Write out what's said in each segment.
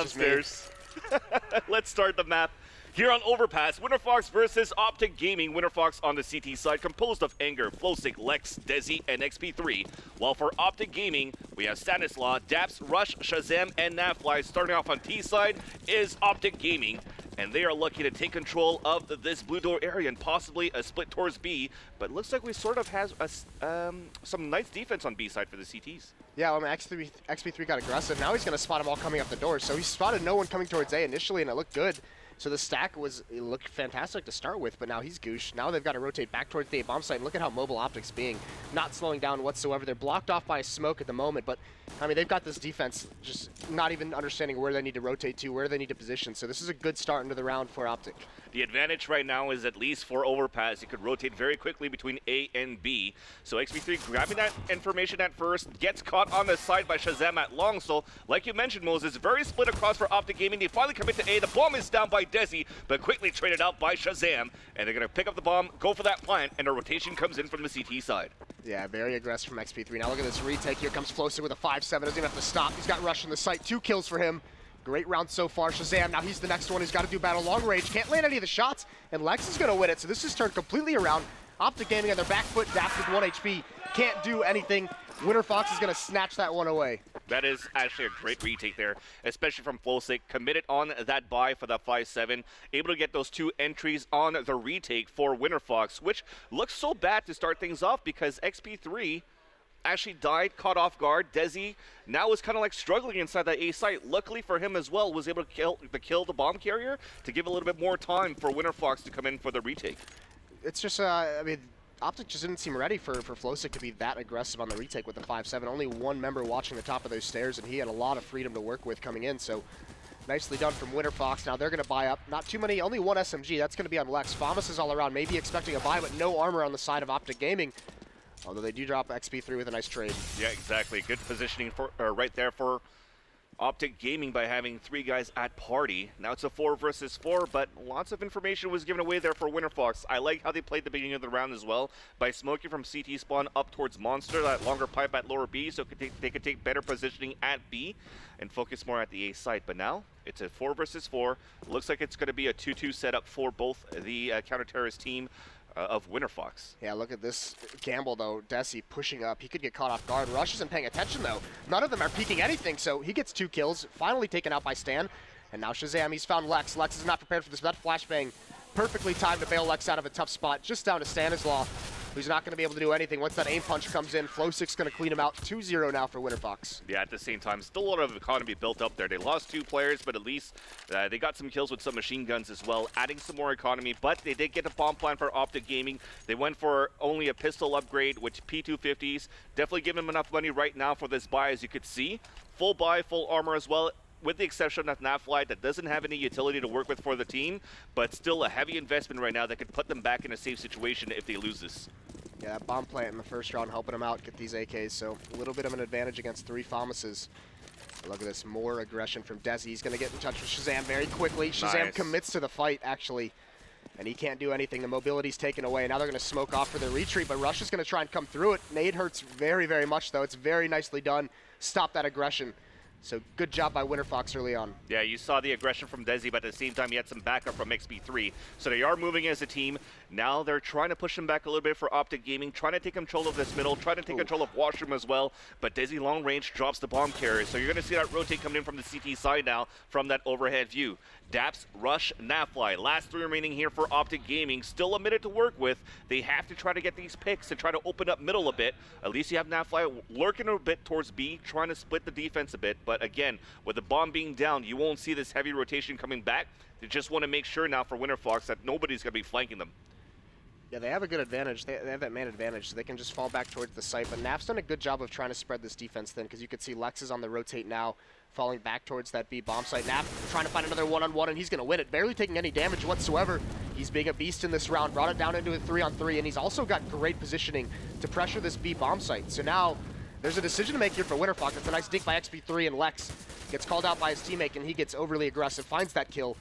Upstairs. Let's start the map. Here on Overpass, Winterfox versus OpTic Gaming. Winterfox on the CT side, composed of Anger, Flowsick, Lex, Desi, and XP3. While for OpTic Gaming, we have Stanislaw, Daps, Rush, Shazam, and Nafly. Starting off on T side is OpTic Gaming, and they are lucky to take control of this blue door area and possibly a split towards B. But looks like we sort of have some nice defense on B side for the CTs. Yeah, well, XP3 got aggressive. Now he's going to spot them all coming up the door. So he spotted no one coming towards A initially, and it looked good. So the stack it looked fantastic to start with, but now he's goosh. Now they've got to rotate back towards the A bomb site, and look at how mobile OpTic's being. Not slowing down whatsoever. They're blocked off by a smoke at the moment, but I mean, they've got this defense just not even understanding where they need to rotate to, where they need to position. So this is a good start into the round for OpTic. The advantage right now is at least for Overpass. He could rotate very quickly between A and B. So XP3 grabbing that information at first, gets caught on the side by Shazam at long. So like you mentioned, Moses, very split across for OpTic Gaming. They finally commit to A. The bomb is down by Desi, but quickly traded out by Shazam. And they're going to pick up the bomb, go for that plant, and a rotation comes in from the CT side. Yeah, very aggressive from XP3. Now look at this retake. Here comes Flowsick with a 5-7. Doesn't even have to stop. He's got Rush in the site. 2 kills for him. Great round so far. Shazam, now he's the next one who's got to do battle long range. Can't land any of the shots, and Lex is going to win it. So this is turned completely around. OpTic Gaming on their back foot, Daps with 1 HP. Can't do anything. Winterfox is going to snatch that one away. That is actually a great retake there, especially from Flowsick. Committed on that buy for that 5-7. Able to get those 2 entries on the retake for Winterfox, which looks so bad to start things off because XP3 actually died, caught off guard. Desi now is kind of like struggling inside that A site. Luckily for him as well, was able to kill the bomb carrier to give a little bit more time for Winterfox to come in for the retake. It's just, I mean, OpTic just didn't seem ready for Flowsick to be that aggressive on the retake with the 5-7. Only one member watching the top of those stairs, and he had a lot of freedom to work with coming in. So nicely done from Winterfox. Now they're going to buy up. Not too many, only 1 SMG. That's going to be on Lex. Famas is all around, maybe expecting a buy, but no armor on the side of OpTic Gaming. Although they do drop XP3 with a nice trade. Yeah, exactly. Good positioning for right there for OpTic Gaming by having 3 guys at party. Now it's a 4 versus 4, but lots of information was given away there for Winterfox. I like how they played the beginning of the round as well by smoking from CT spawn up towards Monster, that longer pipe at lower B, so they could take better positioning at B and focus more at the A site. But now it's a 4 versus 4. Looks like it's going to be a 2-2 setup for both the counter-terrorist team of Winterfox. Yeah, look at this gamble, though. Desi pushing up. He could get caught off guard. Rush isn't paying attention, though. None of them are peeking anything, so he gets 2 kills. Finally taken out by Stan. And now Shazam, he's found Lex. Lex is not prepared for this. That flashbang perfectly timed to bail Lex out of a tough spot. Just down to Stanislaw, who's not going to be able to do anything. Once that aim punch comes in, Flowsick's going to clean him out. 2-0 now for Winterfox. Yeah, at the same time, still a lot of economy built up there. They lost 2 players, but at least they got some kills with some machine guns as well, adding some more economy. But they did get a bomb plan for OpTic Gaming. They went for only a pistol upgrade with P250s. Definitely give them enough money right now for this buy, as you could see. Full buy, full armor as well, with the exception of Nafly, that doesn't have any utility to work with for the team, but still a heavy investment right now that could put them back in a safe situation if they lose this. Yeah, that bomb plant in the first round helping them out get these AKs, so a little bit of an advantage against 3 Famases. Look at this, more aggression from Desi. He's going to get in touch with Shazam very quickly. Shazam commits to the fight, actually, and he can't do anything. The mobility's taken away. Now they're going to smoke off for their retreat, but Rush is going to try and come through it. Nade hurts very, very much, though. It's very nicely done. Stop that aggression. So good job by Winterfox early on. Yeah, you saw the aggression from Desi, but at the same time, he had some backup from XP3. So they are moving as a team. Now they're trying to push him back a little bit for OpTic Gaming, trying to take control of this middle, trying to take control of Washroom as well. But Desi long range drops the bomb carrier. So you're going to see that rotate coming in from the CT side now from that overhead view. Daps, Rush, Nafly. Last 3 remaining here for OpTic Gaming. Still a minute to work with. They have to try to get these picks to try to open up middle a bit. At least you have Nafly lurking a bit towards B, trying to split the defense a bit. But again, with the bomb being down, you won't see this heavy rotation coming back. They just want to make sure now for Winterfox that nobody's going to be flanking them. Yeah, they have a good advantage. They have that man advantage, so they can just fall back towards the site. But Naf's done a good job of trying to spread this defense thin, because you could see Lex is on the rotate now, falling back towards that B bomb site. Naf trying to find another one-on-one, and he's going to win it. Barely taking any damage whatsoever. He's being a beast in this round, brought it down into a 3-on-3, and he's also got great positioning to pressure this B bomb site. So now there's a decision to make here for Winterfox. It's a nice dink by XP3, and Lex gets called out by his teammate, and he gets overly aggressive, finds that kill.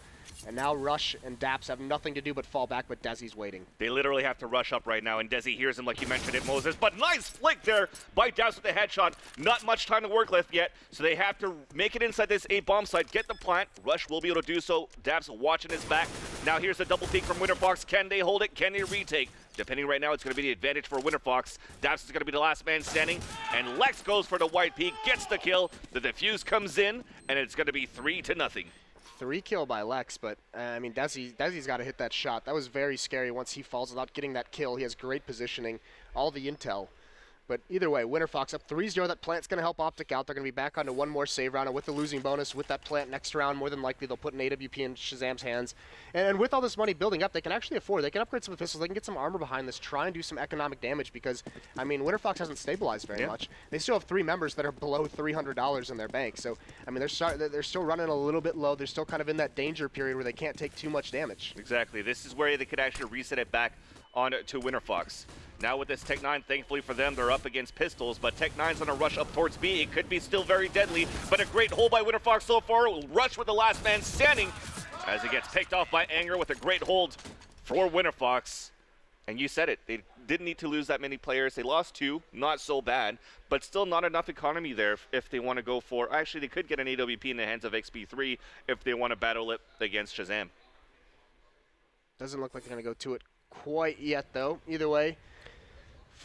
And now Rush and Daps have nothing to do but fall back, but Desi's waiting. They literally have to rush up right now, and Desi hears him like you mentioned it, Moses. But nice flick there by Daps with the headshot. Not much time to work left yet, so they have to make it inside this A bomb site, get the plant. Rush will be able to do so. Daps watching his back. Now here's the double peek from Winterfox. Can they hold it? Can they retake? Depending right now, it's going to be the advantage for Winterfox. Daps is going to be the last man standing, and Lex goes for the white peak, gets the kill. The defuse comes in, and it's going to be 3-0. 3 kill by Lex, but I mean, Desi's got to hit that shot. That was very scary once he falls without getting that kill. He has great positioning, all the intel. But either way, Winterfox up 3-0. That plant's going to help OpTic out. They're going to be back onto one more save round, and with the losing bonus, with that plant next round, more than likely they'll put an AWP in Shazam's hands. And with all this money building up, they can actually afford. They can upgrade some pistols. They can get some armor behind this, try and do some economic damage because, I mean, Winterfox hasn't stabilized very much. They still have 3 members that are below $300 in their bank. So, I mean, they're still running a little bit low. They're still kind of in that danger period where they can't take too much damage. Exactly. This is where they could actually reset it back on to Winterfox. Now with this Tech 9, thankfully for them, they're up against pistols, but Tech 9's on a rush up towards B. It could be still very deadly, but a great hold by Winterfox so far. Rush with the last man standing as it gets picked off by Anger with a great hold for Winterfox. And you said it, they didn't need to lose that many players. They lost 2, not so bad, but still not enough economy there if they want to go for, actually they could get an AWP in the hands of XP3 if they want to battle it against Shazam. Doesn't look like they're going to go to it quite yet though. Either way,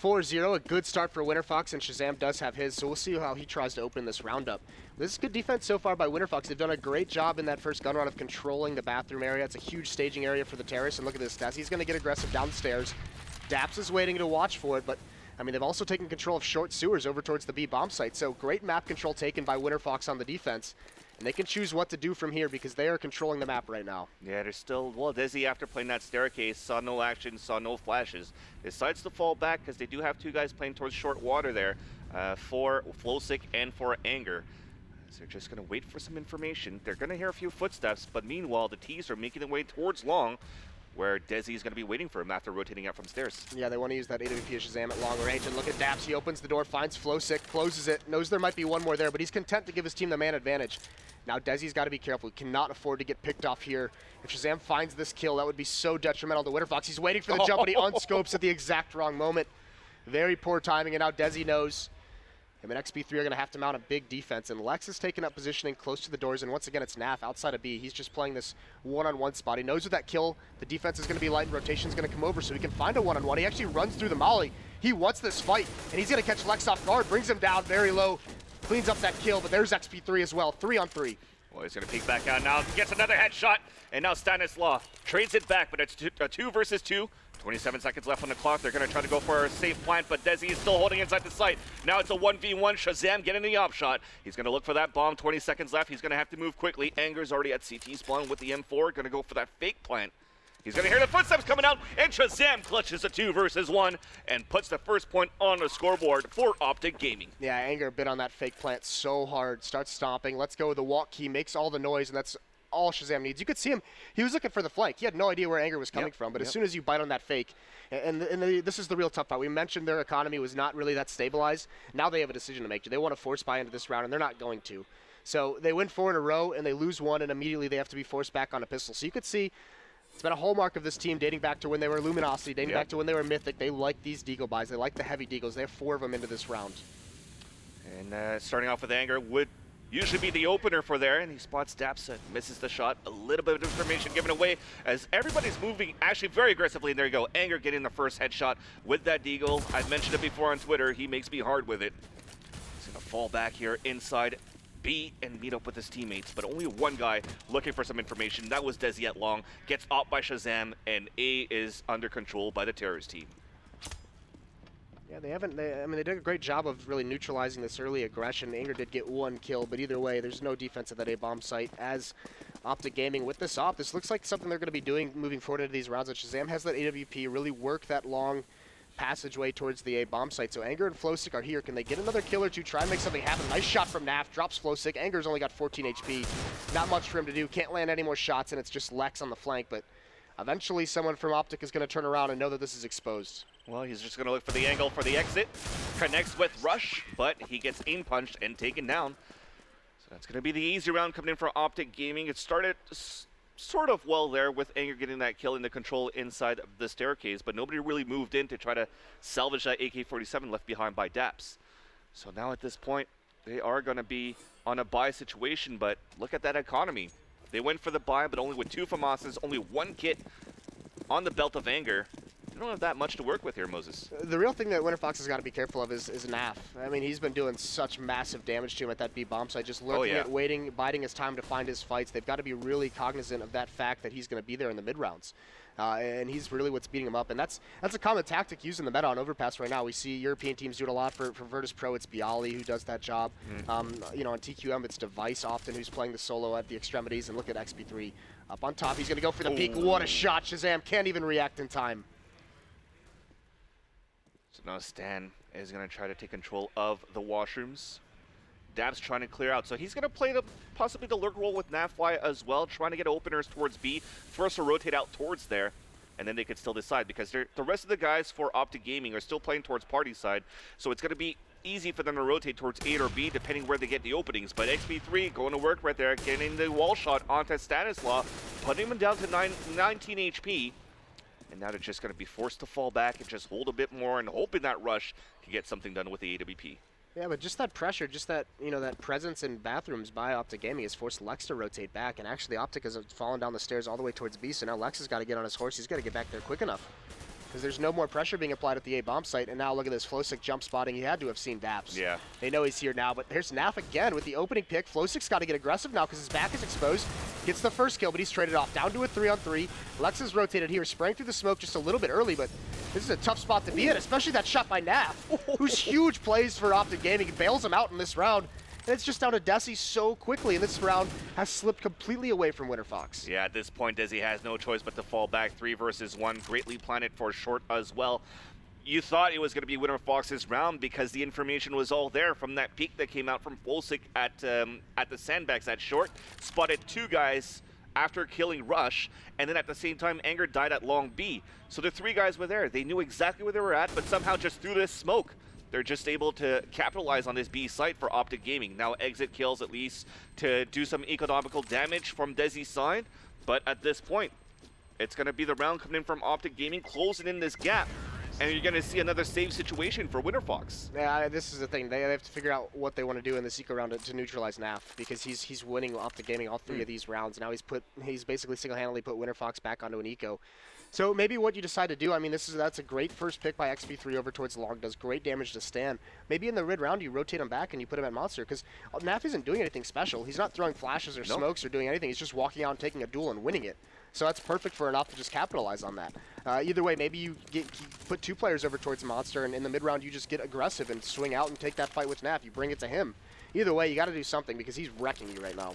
4-0, a good start for Winterfox, and Shazam does have his, so we'll see how he tries to open this round up. This is good defense so far by Winterfox. They've done a great job in that first gun round of controlling the bathroom area. It's a huge staging area for the terrorists, and look at this. Desi's going to get aggressive down the stairs. Daps is waiting to watch for it, but I mean, they've also taken control of short sewers over towards the B bomb site, so great map control taken by Winterfox on the defense. And they can choose what to do from here because they are controlling the map right now. Yeah, there's still, well, Desi after playing that staircase, saw no action, saw no flashes. Decides to fall back because they do have 2 guys playing towards short water there for Flowsick and for Anger. So they're just going to wait for some information. They're going to hear a few footsteps, but meanwhile, the T's are making their way towards long, where Desi is going to be waiting for him after rotating out from stairs. Yeah, they want to use that AWP Shazam at long range, and look at Daps. He opens the door, finds Flowsick, closes it, knows there might be one more there, but he's content to give his team the man advantage. Now Desi's got to be careful. He cannot afford to get picked off here. If Shazam finds this kill, that would be so detrimental to Winterfox. He's waiting for the jump, but he unscopes at the exact wrong moment. Very poor timing, and now Desi knows him and XP3 are going to have to mount a big defense, and Lex is taking up positioning close to the doors, and once again it's Naf outside of B. He's just playing this one-on-one spot. He knows with that kill, the defense is going to be light and rotation's going to come over, so he can find a one-on-one. He actually runs through the molly. He wants this fight, and he's going to catch Lex off guard, brings him down very low, cleans up that kill, but there's XP3 as well, 3-on-3. Well, he's going to peek back out now, gets another headshot, and now Stanislaw trades it back, but it's a 2 versus 2. 27 seconds left on the clock. They're going to try to go for a safe plant, but Desi is still holding inside the site. Now it's a 1v1. Shazam getting the op shot. He's going to look for that bomb. 20 seconds left. He's going to have to move quickly. Anger's already at CT spawn with the M4. Going to go for that fake plant. He's going to hear the footsteps coming out, and Shazam clutches a 2 versus 1 and puts the first point on the scoreboard for OpTic Gaming. Yeah, Anger bit on that fake plant so hard. Starts stomping. Let's go with the walk key. Makes all the noise, and that's all Shazam needs. You could see him. He was looking for the flank. He had no idea where Anger was coming from, but as soon as you bite on that fake, this is the real tough part. We mentioned their economy was not really that stabilized. Now they have a decision to make. Do they want to force buy into this round? And they're not going to. So they win 4 in a row, and they lose 1, and immediately they have to be forced back on a pistol. So you could see it's been a hallmark of this team dating back to when they were Luminosity, dating back to when they were Mythic. They like these deagle buys. They like the heavy deagles. They have 4 of them into this round. And starting off with Anger would usually be the opener for there, and he spots Daps and misses the shot. A little bit of information given away as everybody's moving actually very aggressively, and there you go. Anger getting the first headshot with that deagle. I've mentioned it before on Twitter. He makes me hard with it. He's going to fall back here inside B and meet up with his teammates, but only one guy looking for some information. That was Desi at long. Gets off by Shazam, and A is under control by the terrorist team. Yeah, they did a great job of really neutralizing this early aggression. Anger did get 1 kill, but either way, there's no defense at that A-bomb site. As OpTic Gaming with this op, this looks like something they're going to be doing moving forward into these rounds. And Shazam has that AWP, really work that long passageway towards the A-bomb site. So Anger and Flowsick are here. Can they get another kill or 2, try and make something happen? Nice shot from Naf, drops Flowsick. Anger's only got 14 HP. Not much for him to do. Can't land any more shots, and it's just Lex on the flank, but eventually someone from OpTic is going to turn around and know that this is exposed. Well, he's just going to look for the angle for the exit. Connects with Rush, but he gets aim punched and taken down. So that's going to be the easy round coming in for OpTic Gaming. It started sort of well there with Anger getting that kill in the control inside of the staircase, but nobody really moved in to try to salvage that AK-47 left behind by Daps. So now at this point, they are going to be on a buy situation, but look at that economy. They went for the buy, but only with 2 FAMASas, only 1 kit on the belt of Anger. They don't have that much to work with here, Moses. The real thing that Winterfox has got to be careful of is NAF. I mean, he's been doing such massive damage to him at that B bomb site, just lurking it, waiting, biding his time to find his fights. They've got to be really cognizant of that fact that he's going to be there in the mid rounds. And he's really what's beating him up. And that's a common tactic used in the meta on Overpass right now. We see European teams do it a lot. For Virtus Pro, it's Bialy who does that job. You know, on TQM, it's Device often who's playing the solo at the extremities. And look at XP3 up on top. He's going to go for the peek. What a shot. Shazam can't even react in time. So now Stan is going to try to take control of the washrooms. Dab's trying to clear out. So he's going to play possibly the lurk role with Nafly as well, trying to get openers towards B, force to rotate out towards there, and then they could still decide because the rest of the guys for OpTic Gaming are still playing towards party side. So it's going to be easy for them to rotate towards A or B depending where they get the openings. But XP3 going to work right there, getting the wall shot onto Stanislaw, putting him down to 19 HP. And now they're just going to be forced to fall back and just hold a bit more and hoping that Rush can get something done with the AWP. Yeah, but just that pressure, just that, you know, that presence in bathrooms by OpTic Gaming has forced Lex to rotate back, and actually OpTic has fallen down the stairs all the way towards B, so now Lex has got to get on his horse. He's got to get back there quick enough, because there's no more pressure being applied at the A bomb site, and now look at this Flowsick jump spotting. He had to have seen Daps. Yeah. They know he's here now, but there's Naf again with the opening pick. Flowsick's got to get aggressive now because his back is exposed. Gets the first kill, but he's traded off. Down to a 3-on-3. Lex is rotated here, spraying through the smoke just a little bit early, but this is a tough spot to be in, especially that shot by Naf, who's huge plays for OpTic Gaming. Bails him out in this round. And it's just down to Desi so quickly, and this round has slipped completely away from Winterfox. Yeah, at this point, Desi has no choice but to fall back 3 versus 1. Greatly planted for short as well. You thought it was going to be Winterfox's round because the information was all there from that peek that came out from Flowsick at the sandbags at short. Spotted 2 guys after killing Rush, and then at the same time, Anger died at long B. So the 3 guys were there. They knew exactly where they were at, but somehow just through this smoke, they're just able to capitalize on this B site for OpTic Gaming. Now exit kills at least to do some economical damage from Desi's side, but at this point, it's going to be the round coming in from OpTic Gaming, closing in this gap. And you're going to see another save situation for Winterfox. Yeah, this is the thing. They have to figure out what they want to do in this eco round to neutralize Naf, because he's winning OpTic Gaming all 3 of these rounds. Now he's basically single-handedly put Winterfox back onto an eco. So maybe what you decide to do, I mean, that's a great first pick by XP3 over towards Long, does great damage to Stan. Maybe in the mid round you rotate him back and you put him at Monster, because Naf isn't doing anything special. He's not throwing flashes or smokes or doing anything. He's just walking out and taking a duel and winning it. So that's perfect for an op to just capitalize on that. Either way, maybe you put 2 players over towards Monster, and in the mid round you just get aggressive and swing out and take that fight with Naf. You bring it to him. Either way, you got to do something because he's wrecking you right now.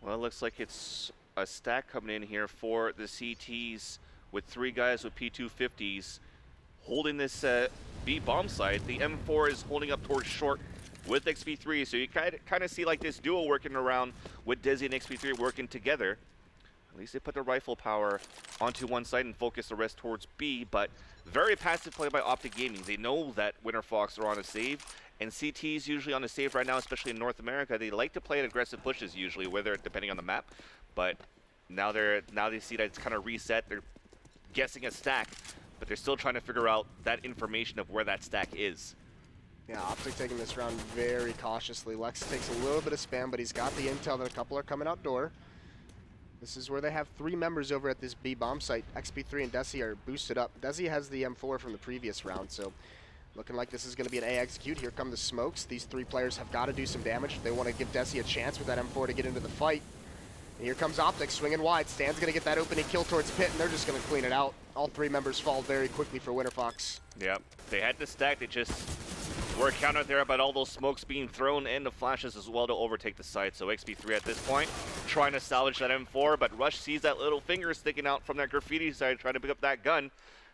Well, it looks like it's a stack coming in here for the CTs with 3 guys with P250s holding this B bomb site. The M4 is holding up towards short with XP3, so you kind of see like this duo working around with Desi and XP3 working together. At least they put the rifle power onto one side and focus the rest towards B, but very passive play by OpTic Gaming. They know that Winterfox are on a save, and CT's usually on a save right now, especially in North America. They like to play at aggressive pushes usually, whether depending on the map, but now they see that it's kind of reset. They're guessing a stack, but they're still trying to figure out that information of where that stack is. Yeah, OpTic taking this round very cautiously. Lex takes a little bit of spam, but he's got the intel that a couple are coming outdoor. This is where they have 3 members over at this B bomb site. XP3 and Desi are boosted up. Desi has the M4 from the previous round, so looking like this is going to be an A execute. Here come the smokes. These 3 players have got to do some damage. They want to give Desi a chance with that M4 to get into the fight. And here comes OpTic swinging wide. Stan's going to get that opening kill towards Pit, and they're just going to clean it out. All 3 members fall very quickly for Winterfox. Yep, they had the stack. They just were countered there about all those smokes being thrown and the flashes as well to overtake the site. So XP3 at this point trying to salvage that M4, but Rush sees that little finger sticking out from that graffiti side trying to pick up that gun.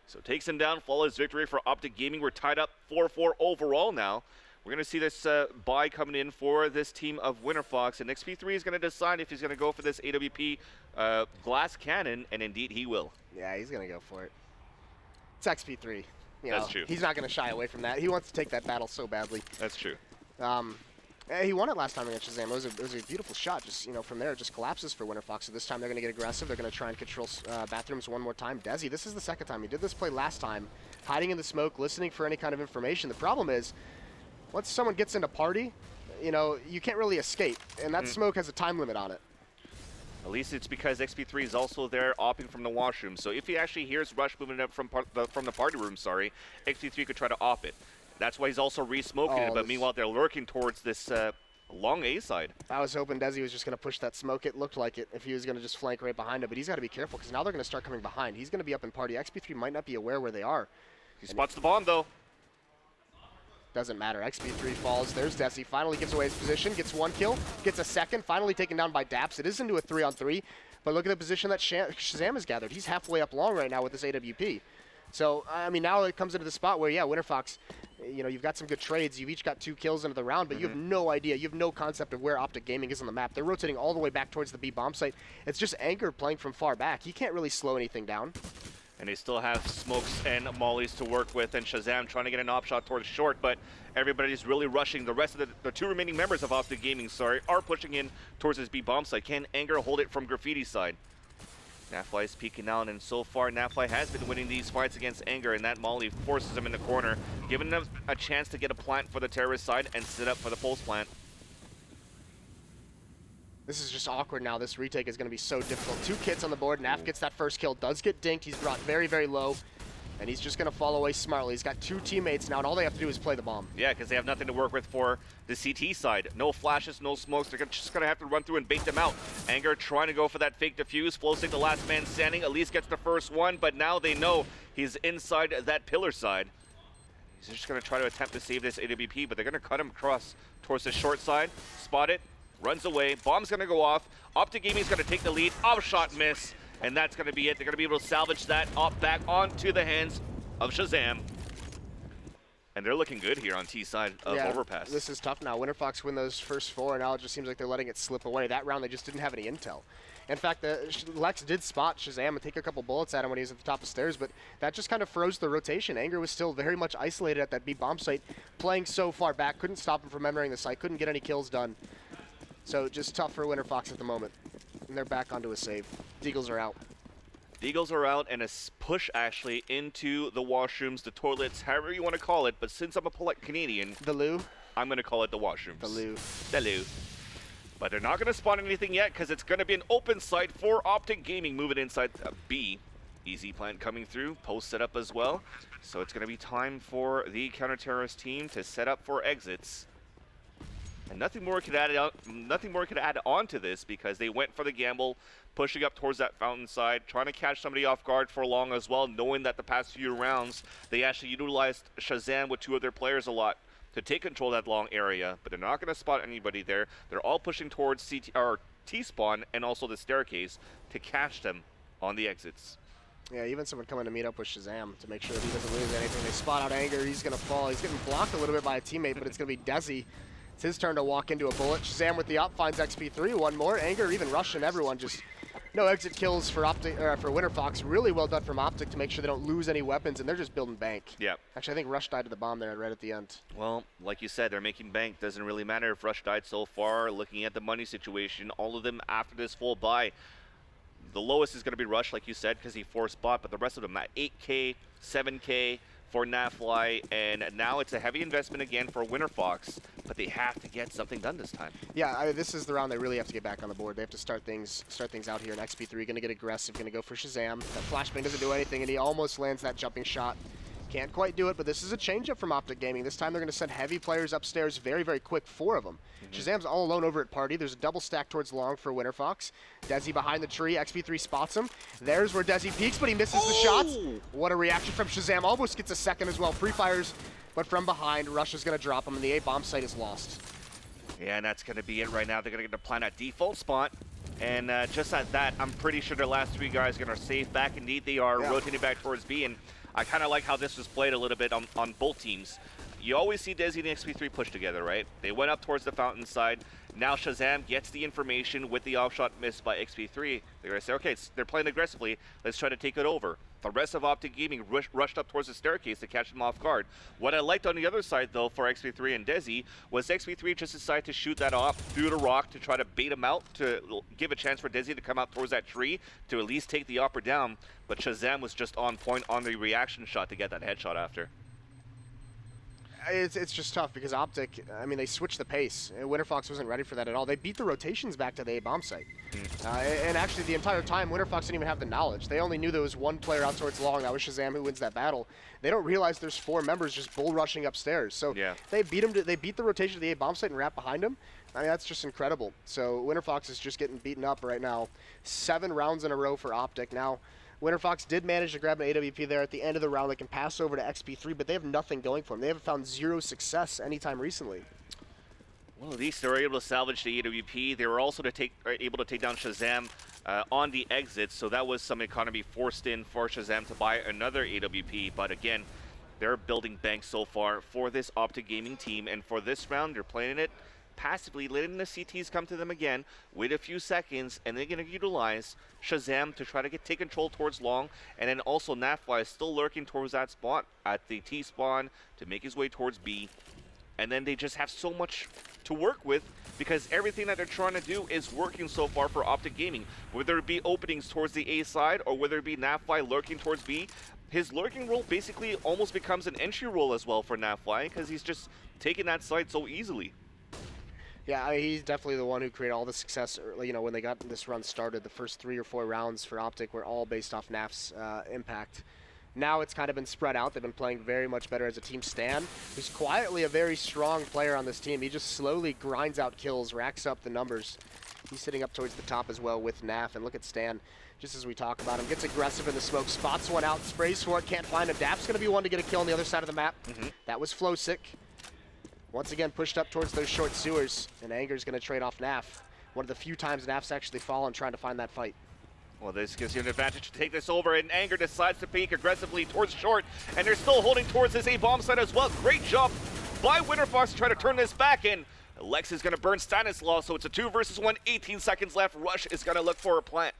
So takes him down, follows victory for OpTic Gaming. We're tied up 4-4 overall now. We're going to see this buy coming in for this team of Winterfox, and XP3 is going to decide if he's going to go for this AWP glass cannon, and indeed he will. Yeah, he's going to go for it. It's XP3. You That's know, true. He's not going to shy away from that. He wants to take that battle so badly. That's true. He won it last time against Shazam. It was a beautiful shot. Just, you know, from there, it just collapses for Winterfox. So this time they're going to get aggressive. They're going to try and control bathrooms one more time. Desi, this is the second time. He did this play last time, hiding in the smoke, listening for any kind of information. The problem is, once someone gets into party, you know, you can't really escape. And that smoke has a time limit on it. At least it's because XP3 is also there opping from the washroom. So if he actually hears Rush moving up from the party room, XP3 could try to op it. That's why he's also re-smoking it, but meanwhile they're lurking towards this long A side. I was hoping Desi was just going to push that smoke. It looked like it if he was going to just flank right behind him, but he's got to be careful because now they're going to start coming behind. He's going to be up in party. XP3 might not be aware where they are. He spots the bomb though. Doesn't matter. XP3 falls. There's Desi. Finally gives away his position. Gets one kill. Gets a second. Finally taken down by Daps. It is into a 3-on-3, but look at the position that Shazam has gathered. He's halfway up long right now with this AWP. So, I mean, now it comes into the spot where, yeah, Winterfox, you know, you've got some good trades. You've each got 2 kills into the round, but you have no idea. You have no concept of where OpTic Gaming is on the map. They're rotating all the way back towards the B bomb site. It's just Anger playing from far back. He can't really slow anything down. And they still have smokes and mollies to work with, and Shazam trying to get an op shot towards short, but everybody's really rushing. The rest of the 2 remaining members of OpTic Gaming, are pushing in towards this B bomb site. Can Anger hold it from Graffiti's side? Nafly is peeking out, and so far Nafly has been winning these fights against Anger, and that molly forces him in the corner, giving them a chance to get a plant for the terrorist side and sit up for the pulse plant. This is just awkward now. This retake is going to be so difficult. 2 kits on the board. Naf gets that first kill, does get dinked. He's brought very, very low, and he's just going to fall away smartly. He's got 2 teammates now, and all they have to do is play the bomb. Yeah, because they have nothing to work with for the CT side. No flashes, no smokes. They're just going to have to run through and bait them out. Anger trying to go for that fake defuse. Flowstick, the last man standing, at least gets the first one, but now they know he's inside that pillar side. He's just going to try to attempt to save this AWP, but they're going to cut him across towards the short side. Spot it, runs away. Bomb's going to go off. OpTic Gaming's going to take the lead. Off shot miss, and that's going to be it. They're going to be able to salvage that op back onto the hands of Shazam. And they're looking good here on T side of Overpass. This is tough now. Winterfox win those first 4, and now it just seems like they're letting it slip away. That round, they just didn't have any intel. In fact, Lex did spot Shazam and take a couple bullets at him when he was at the top of stairs, but that just kind of froze the rotation. Anger was still very much isolated at that B bomb site, playing so far back, couldn't stop him from entering the site, couldn't get any kills done. So just tough for Winterfox at the moment. And they're back onto a save. Deagles are out. Deagles are out, and a push actually into the washrooms, the toilets, however you want to call it, but since I'm a polite Canadian, The loo? I'm going to call it the washrooms. The loo. The loo. But they're not going to spawn anything yet because it's going to be an open site for OpTic Gaming moving inside B. Easy plant coming through, post set up as well. So it's going to be time for the counter-terrorist team to set up for exits. And nothing more could add on to this because they went for the gamble, pushing up towards that fountain side, trying to catch somebody off guard for long as well, knowing that the past few rounds they actually utilized Shazam with 2 of their players a lot to take control of that long area, but they're not going to spot anybody there. They're all pushing towards T-spawn and also the staircase to catch them on the exits. Yeah, even someone coming to meet up with Shazam to make sure that he doesn't lose anything. They spot out Anger. He's going to fall. He's getting blocked a little bit by a teammate, but it's going to be Desi. It's his turn to walk into a bullet. Shazam with the op finds XP3. 1 more. Anger even rushing everyone. Just no exit kills for Winterfox. Really well done from OpTic to make sure they don't lose any weapons, and they're just building bank. Yeah. Actually, I think Rush died to the bomb there right at the end. Well, like you said, they're making bank. Doesn't really matter if Rush died so far. Looking at the money situation, all of them after this full buy, the lowest is going to be Rush, like you said, because he forced bot, but the rest of them at 8K, 7K for Nafly, and now it's a heavy investment again for Winterfox, but they have to get something done this time. Yeah, this is the round they really have to get back on the board. They have to start things out here, and XP3 going to get aggressive, going to go for Shazam. That flashbang doesn't do anything, and he almost lands that jumping shot. Can't quite do it, but this is a changeup from OpTic Gaming. This time they're going to send heavy players upstairs very, very quick, 4 of them. Shazam's all alone over at Party. There's a double stack towards long for Winterfox. Desi behind the tree. XP3 spots him. There's where Desi peeks, but he misses the shots. What a reaction from Shazam. Almost gets a second as well. Pre-fires, but from behind. Rush is going to drop him, and the A bomb site is lost. Yeah, and that's going to be it right now. They're going to get the plant at default spot. And just at that, I'm pretty sure their last 3 guys are going to save back. Indeed, they are rotating back towards B. And I kind of like how this was played a little bit on both teams. You always see Desi and XP3 push together, right? They went up towards the fountain side. Now Shazam gets the information with the off shot missed by XP3. They're going to say, okay, they're playing aggressively. Let's try to take it over. The rest of OpTic Gaming rushed up towards the staircase to catch them off guard. What I liked on the other side, though, for XP3 and Desi, was XP3 just decided to shoot that op through the rock to try to bait him out, to give a chance for Desi to come out towards that tree to at least take the upper down. But Shazam was just on point on the reaction shot to get that headshot after. It's just tough because OpTic, I mean, they switched the pace. Winterfox wasn't ready for that at all. They beat the rotations back to the A bomb site. And actually, the entire time, Winterfox didn't even have the knowledge. They only knew there was one player out towards long. That was Shazam, who wins that battle. They don't realize there's 4 members just bull rushing upstairs. So they beat him. They beat the rotation to the A bomb site and wrap behind him. I mean, that's just incredible. So Winterfox is just getting beaten up right now. 7 rounds in a row for OpTic. Now, Winterfox did manage to grab an AWP there at the end of the round. They can pass over to XP3, but they have nothing going for them. They haven't found 0 success anytime recently. Well, at least they were able to salvage the AWP. They were also able to take down Shazam on the exit, so that was some economy forced in for Shazam to buy another AWP. But again, they're building banks so far for this OpTic Gaming team, and for this round, they're playing it passively, letting the CTs come to them again, wait a few seconds, and they're going to utilize Shazam to try to take control towards long, and then also Nafly is still lurking towards that spot at the T-spawn to make his way towards B. And then they just have so much to work with because everything that they're trying to do is working so far for OpTic Gaming. Whether it be openings towards the A side or whether it be Nafly lurking towards B, his lurking role basically almost becomes an entry role as well for Nafly because he's just taking that side so easily. Yeah, he's definitely the one who created all the success early, you know, when they got this run started. The first 3 or 4 rounds for OpTic were all based off Naf's impact. Now it's kind of been spread out. They've been playing very much better as a team. Stan, who's quietly a very strong player on this team. He just slowly grinds out kills, racks up the numbers. He's sitting up towards the top as well with Naf. And look at Stan, just as we talk about him, gets aggressive in the smoke, spots one out, sprays for it, can't find him. Dap's going to be one to get a kill on the other side of the map. That was Flowsick. Once again, pushed up towards those short sewers, and Anger's going to trade off Naf. One of the few times Naf's actually fallen trying to find that fight. Well, this gives you an advantage to take this over, and Anger decides to peek aggressively towards short, and they're still holding towards this A-bomb side as well. Great job by Winterfox to try to turn this back in. Lex is going to burn Stanislaw, so it's a 2 versus 1, 18 seconds left. Rush is going to look for a plant.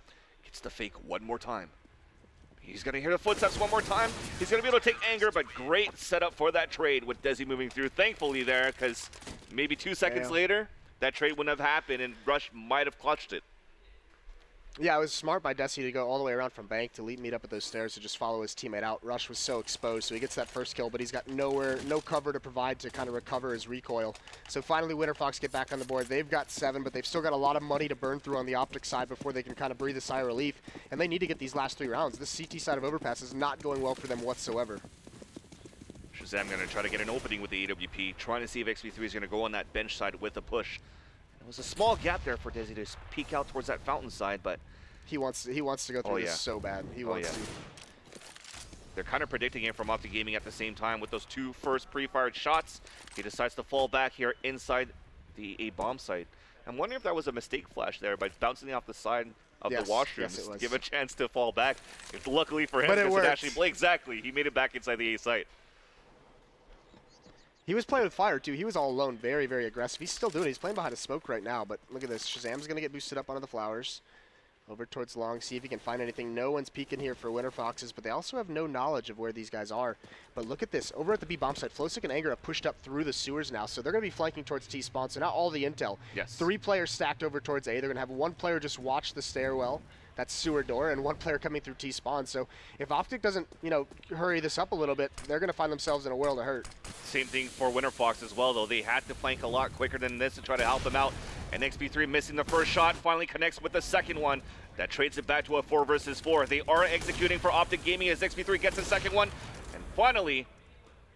Gets the fake one more time. He's going to hear the footsteps one more time. He's going to be able to take Anger, but great setup for that trade with Desi moving through. Thankfully there, because maybe 2 seconds later, that trade wouldn't have happened, and Rush might have clutched it. Yeah, it was smart by Desi to go all the way around from bank to meet up at those stairs to just follow his teammate out. Rush was so exposed, so he gets that first kill, but he's got no cover to provide to kind of recover his recoil. So finally, Winterfox get back on the board. They've got 7, but they've still got a lot of money to burn through on the OpTic side before they can kind of breathe a sigh of relief. And they need to get these last 3 rounds. This CT side of Overpass is not going well for them whatsoever. Shazam going to try to get an opening with the AWP, trying to see if XP3 is going to go on that bench side with a push. It was a small gap there for Desi to peek out towards that fountain side, but he wants to go through this so bad. He wants to. They're kind of predicting it from OpTic Gaming at the same time with those 2 first pre-fired shots. He decides to fall back here inside the A-bomb site. I'm wondering if that was a mistake flash there by bouncing off the side of the washroom to give a chance to fall back. Luckily for him, because it actually played exactly. He made it back inside the A site. He was playing with fire, too. He was all alone, very, very aggressive. He's still doing it. He's playing behind a smoke right now, but look at this. Shazam's going to get boosted up onto the flowers. Over towards long, see if he can find anything. No one's peeking here for Winterfoxes, but they also have no knowledge of where these guys are. But look at this. Over at the B bomb site, Flowsick and Anger have pushed up through the sewers now, so they're going to be flanking towards T-spawn. So now all the intel. 3 players stacked over towards A. They're going to have 1 player just watch the stairwell, that sewer door, and 1 player coming through T-spawn. So if OpTic doesn't, you know, hurry this up a little bit, they're going to find themselves in a world of hurt. Same thing for Winterfox as well, though. They had to flank a lot quicker than this to try to help them out. And XP3 missing the first shot, finally connects with the second one. That trades it back to a 4 versus 4. They are executing for OpTic Gaming as XP3 gets the second one. And finally,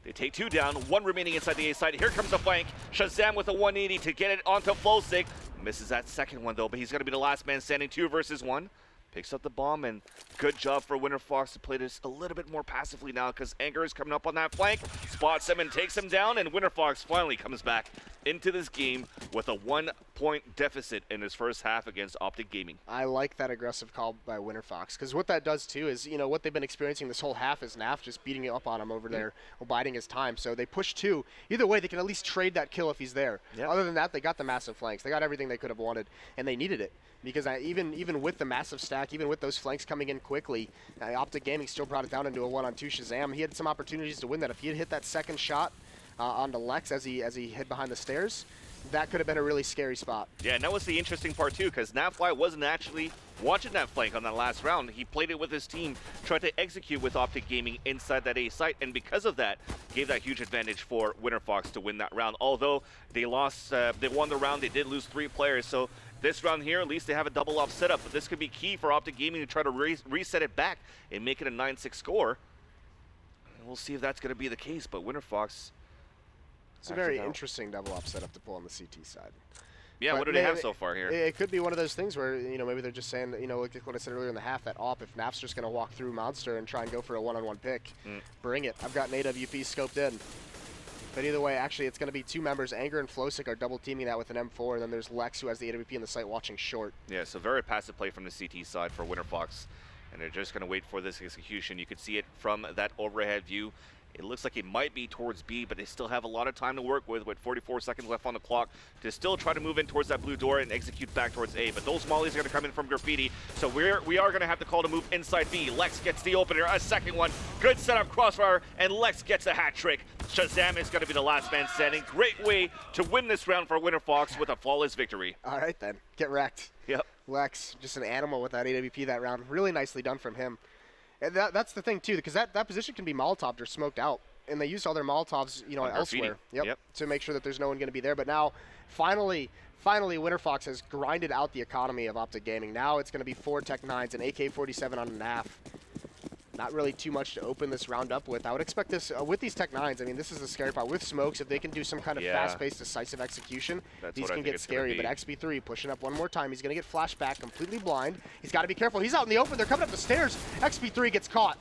they take 2 down, 1 remaining inside the A side. Here comes the flank. Shazam with a 180 to get it onto Flowsick. Misses that second one, though, but he's going to be the last man standing. 2 versus 1. Picks up the bomb, and good job for Winterfox to play this a little bit more passively now because Anger is coming up on that flank, spots him and takes him down, and Winterfox finally comes back into this game with a 1-point deficit in his first half against OpTic Gaming. I like that aggressive call by Winterfox because what that does too is, you know, what they've been experiencing this whole half is Naf just beating up on him over there, or biding his time. So they push 2. Either way, they can at least trade that kill if he's there. Other than that, they got the massive flanks. They got everything they could have wanted, and they needed it. because even with the massive stack, even with those flanks coming in quickly, OpTic Gaming still brought it down into a 1-on-2 Shazam. He had some opportunities to win that. If he had hit that second shot onto Lex as he hid behind the stairs, that could have been a really scary spot. Yeah, and that was the interesting part too, because Nafly wasn't actually watching that flank on that last round. He played it with his team, tried to execute with OpTic Gaming inside that A site, and because of that, gave that huge advantage for Winterfox to win that round. Although they lost, they won the round, they did lose 3 players, so this round here, at least they have a double op setup, but this could be key for OpTic Gaming to try to reset it back and make it a 9-6 score. And we'll see if that's going to be the case, but Winterfox... It's a very interesting double op setup to pull on the CT side. Yeah, but what do they have so far here? It could be one of those things where, maybe they're just saying, like what I said earlier in the half, that op, if Naf's just going to walk through Monster and try and go for a 1-on-1 pick, bring it. I've got an AWP scoped in. But either way, actually, it's going to be 2 members. Anger and Flosic are double teaming that with an M4, and then there's Lex, who has the AWP in the site watching short. Yeah, so very passive play from the CT side for Winterfox, and they're just going to wait for this execution. You can see it from that overhead view. It looks like it might be towards B, but they still have a lot of time to work with 44 seconds left on the clock to still try to move in towards that blue door and execute back towards A. But those mollies are going to come in from Graffiti, so we are going to have to call to move inside B. Lex gets the opener, a second one. Good setup, crossfire, and Lex gets a hat trick. Shazam is going to be the last man standing. Great way to win this round for Winterfox with a flawless victory. All right, then. Get wrecked. Yep. Lex, just an animal with that AWP that round. Really nicely done from him. And that's the thing, too, because that position can be Molotoved or smoked out. And they used all their Molotovs, elsewhere. Yep. To make sure that there's no one going to be there. But now, finally, Winterfox has grinded out the economy of OpTic Gaming. Now it's going to be 4 Tech 9s, an AK-47 on a NAF. Not really too much to open this round up with. I would expect this, with these Tech 9s, I mean, this is the scary part. With smokes, if they can do some kind of fast-paced, decisive execution, these can get scary. But XB3 pushing up one more time. He's going to get flashed back, completely blind. He's got to be careful. He's out in the open. They're coming up the stairs. XB3 gets caught.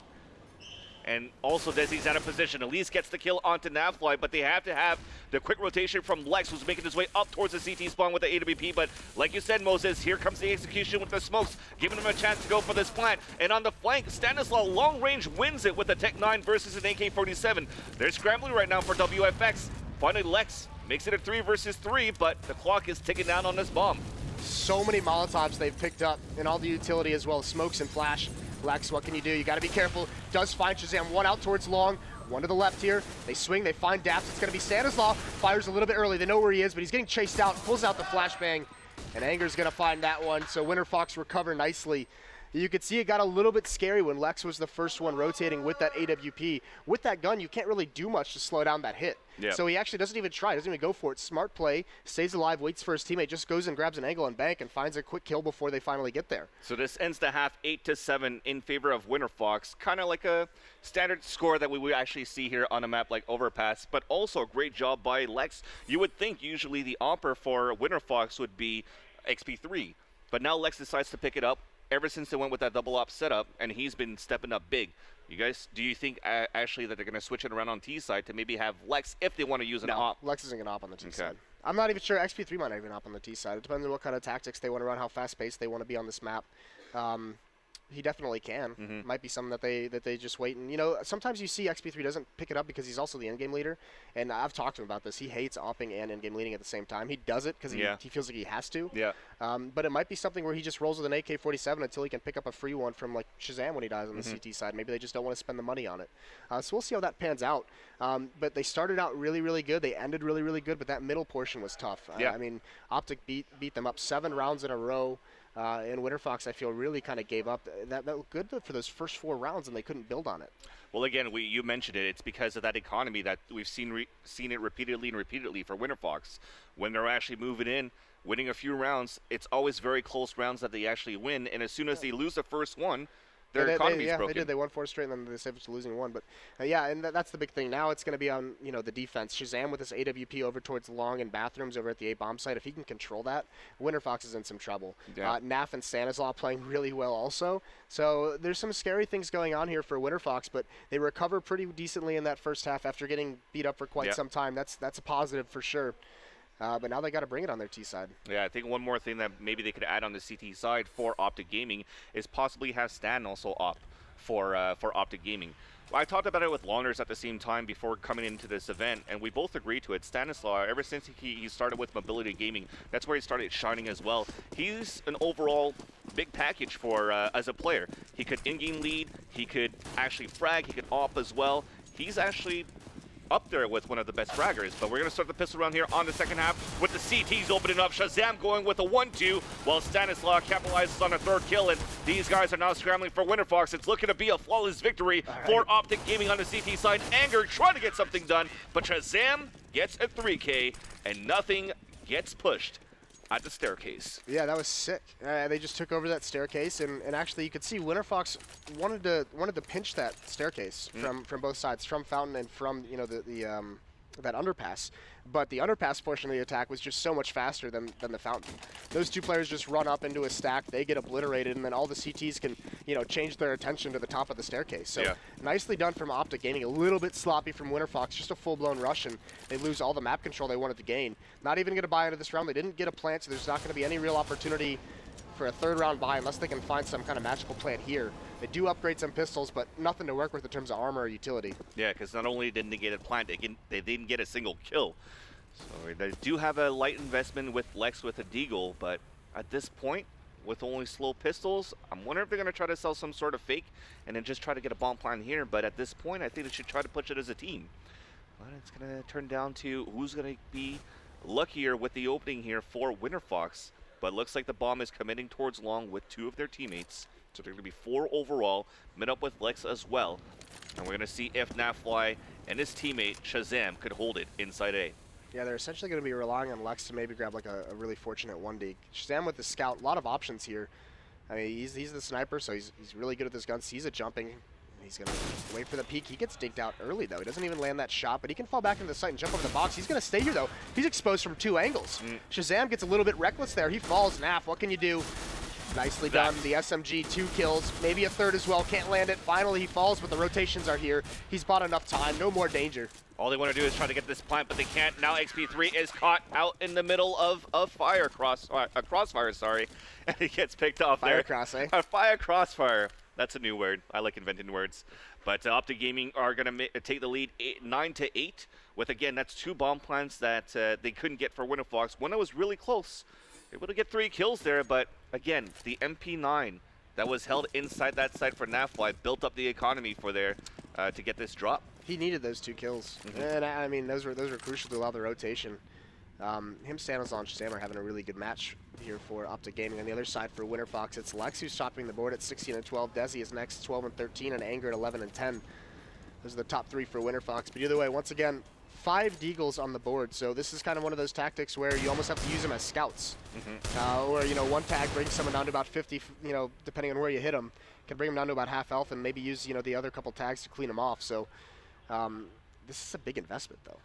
And also Desi's out of position. Elise gets the kill onto Nafly, but they have to have the quick rotation from Lex, who's making his way up towards the CT spawn with the AWP. But like you said, Moses, here comes the execution with the smokes, giving him a chance to go for this plant. And on the flank, Stanislaw long range wins it with a Tech 9 versus an AK-47. They're scrambling right now for WFX. Finally, Lex makes it a 3 versus 3, but the clock is ticking down on this bomb. So many Molotovs they've picked up, and all the utility as well as smokes and flash. Lex, what can you do? You got to be careful. Does find Shazam. One out towards long, one to the left here. They swing, they find Daps. It's going to be Stanislaw. Fires a little bit early. They know where he is, but he's getting chased out. Pulls out the flashbang, and Anger's going to find that one. So Winterfox recover nicely. You could see it got a little bit scary when Lex was the first one rotating with that AWP. With that gun, you can't really do much to slow down that hit. Yep. So he actually doesn't even try, doesn't even go for it. Smart play, stays alive, waits for his teammate, just goes and grabs an angle and bank and finds a quick kill before they finally get there. So this ends the half 8-7 in favor of Winterfox. Kind of like a standard score that we would actually see here on a map like Overpass, but also a great job by Lex. You would think usually the opper for Winterfox would be XP3, but now Lex decides to pick it up. Ever since they went with that double op setup, and he's been stepping up big. You guys, do you think actually that they're going to switch it around on T side to maybe have Lex if they want to use an op? Lex isn't going to op on the T side. I'm not even sure. XP3 might not even op on the T side. It depends on what kind of tactics they want to run, how fast-paced they want to be on this map. He definitely can. Might be something that they just wait. And, sometimes you see XP3 doesn't pick it up because he's also the endgame leader. And I've talked to him about this. He hates opping and endgame leading at the same time. He does it because he feels like he has to. Yeah. But it might be something where he just rolls with an AK-47 until he can pick up a free one from, like, Shazam when he dies on the CT side. Maybe they just don't want to spend the money on it. So we'll see how that pans out. But they started out really, really good. They ended really, really good. But that middle portion was tough. I mean, OpTic beat them up 7 rounds in a row. And Winterfox, I feel, really kind of gave up. That looked good for those first 4 rounds, and they couldn't build on it. Well, again, you mentioned it. It's because of that economy that we've seen it repeatedly and repeatedly for Winterfox. When they're actually moving in, winning a few rounds, it's always very close rounds that they actually win. And as soon as they lose the first one, their economy's broken. They did. They won 4 straight, and then they saved to losing 1. But and that's the big thing. Now it's going to be on the defense. Shazam with his AWP over towards long and bathrooms over at the A bomb site. If he can control that, Winterfox is in some trouble. Naf and Stanislaw playing really well also. So there's some scary things going on here for Winterfox, but they recover pretty decently in that first half after getting beat up for quite some time. That's a positive for sure. But now they got to bring it on their T side. Yeah, I think one more thing that maybe they could add on the CT side for OpTic Gaming is possibly have Stan also opt for OpTic Gaming. I talked about it with Lawners at the same time before coming into this event, and we both agreed to it. Stanislaw, ever since he started with Mobility Gaming, that's where he started shining as well. He's an overall big package for as a player. He could in-game lead, he could actually frag, he could op as well. He's actually up there with one of the best fraggers, but we're going to start the pistol round here on the second half with the CTs opening up. Shazam going with a 1-2 while Stanislaw capitalizes on a third kill, and these guys are now scrambling for Winterfox. It's looking to be a flawless victory for OpTic Gaming on the CT side. Anger trying to get something done, but Shazam gets a 3K and nothing gets pushed at the staircase. Yeah, that was sick. They just took over that staircase, and actually you could see Winterfox wanted to pinch that staircase from both sides, from Fountain and from that underpass. But the underpass portion of the attack was just so much faster than the Fountain. Those two players just run up into a stack, they get obliterated, and then all the CTs can change their attention to the top of the staircase. So nicely done from OpTic Gaming. A little bit sloppy from Winterfox, just a full-blown rush, and they lose all the map control they wanted to gain. Not even going to buy into this round. They didn't get a plant, so there's not going to be any real opportunity for a third round buy unless they can find some kind of magical plant here. They do upgrade some pistols, but nothing to work with in terms of armor or utility. Yeah, because not only didn't they get a plant, they didn't get a single kill. So they do have a light investment with Lex with a Deagle, but at this point, with only slow pistols, I'm wondering if they're going to try to sell some sort of fake and then just try to get a bomb plant here. But at this point, I think they should try to push it as a team. But it's going to turn down to who's going to be luckier with the opening here for Winterfox. But looks like the bomb is committing towards long with two of their teammates. So they're going to be 4 overall, mid up with Lex as well. And we're going to see if Nafly and his teammate Shazam could hold it inside A. Yeah, they're essentially going to be relying on Lex to maybe grab like a really fortunate 1D. Shazam with the scout, a lot of options here. I mean, he's the sniper, so he's really good at this gun. Sees it jumping. He's going to wait for the peek. He gets digged out early, though. He doesn't even land that shot, but he can fall back into the site and jump over the box. He's going to stay here, though. He's exposed from 2 angles. Shazam gets a little bit reckless there. He falls. Naf, what can you do? Nicely done. The SMG, 2 kills, maybe a third as well. Can't land it. Finally, he falls, but the rotations are here. He's bought enough time. No more danger. All they want to do is try to get this plant, but they can't. Now XP3 is caught out in the middle of a crossfire, sorry. And he gets picked off there. Firecross, eh? A fire crossfire. That's a new word. I like inventing words. But OpTic Gaming are going to take the lead 9-8 with, again, that's 2 bomb plants that they couldn't get for Winterfox. One that was really close. Able to get 3 kills there, but again, the MP9 that was held inside that site for Nafly built up the economy for there to get this drop. He needed those 2 kills, and I mean those were crucial to allow the rotation. Him, Stanislaw, and Shazam are having a really good match here for OpTic Gaming. On the other side for Winterfox, it's Lex who's topping the board at 16 and 12. Desi is next, 12 and 13, and Anger at 11 and 10. Those are the top 3 for Winterfox. But either way, once again, 5 Deagles on the board, so this is kind of one of those tactics where you almost have to use them as scouts. Or, one tag brings someone down to about 50, depending on where you hit them, can bring them down to about half health and maybe use, the other couple tags to clean them off. So this is a big investment, though.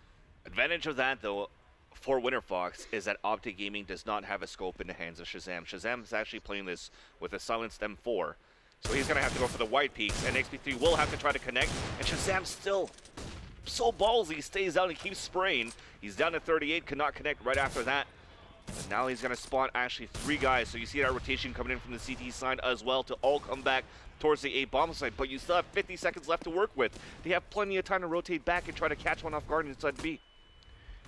Advantage of that, though, for Winterfox is that OpTic Gaming does not have a scope in the hands of Shazam. Shazam is actually playing this with a silenced M4. So he's going to have to go for the white peaks, and XP3 will have to try to connect, and Shazam still so ballsy, stays out and keeps spraying. He's down to 38, could not connect right after that. And now he's going to spawn actually 3 guys, so you see that rotation coming in from the CT side as well to all come back towards the A bomb site, but you still have 50 seconds left to work with. They have plenty of time to rotate back and try to catch one off guard inside B.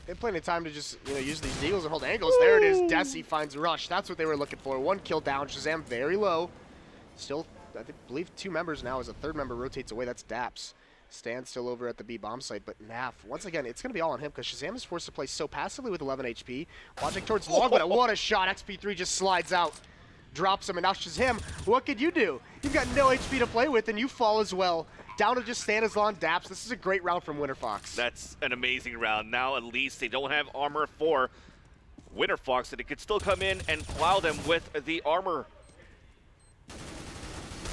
They have plenty of time to just, use these deagles and hold angles. There it is. Desi finds Rush. That's what they were looking for. 1 kill down. Shazam very low. Still, I believe 2 members now as a 3rd member rotates away. That's Daps. Stands still over at the B bomb site, but Naf, once again, it's going to be all on him because Shazam is forced to play so passively with 11 HP. Watching towards long, but what a shot. XP3 just slides out, drops him, and now Shazam, what could you do? You've got no HP to play with, and you fall as well. Down to just Stanislaw and Daps. This is a great round from Winterfox. That's an amazing round. Now at least they don't have armor for Winterfox, so they could still come in and plow them with the armor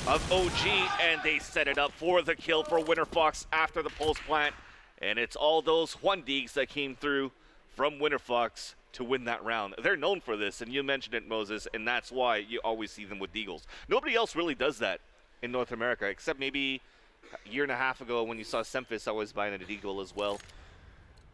of OG, and they set it up for the kill for Winterfox after the pulse plant. And it's all those 1Ds that came through from Winterfox to win that round. They're known for this, and you mentioned it, Moses, and that's why you always see them with Deagles. Nobody else really does that in North America, except maybe a year and a half ago when you saw Semphis always buying a Deagle as well.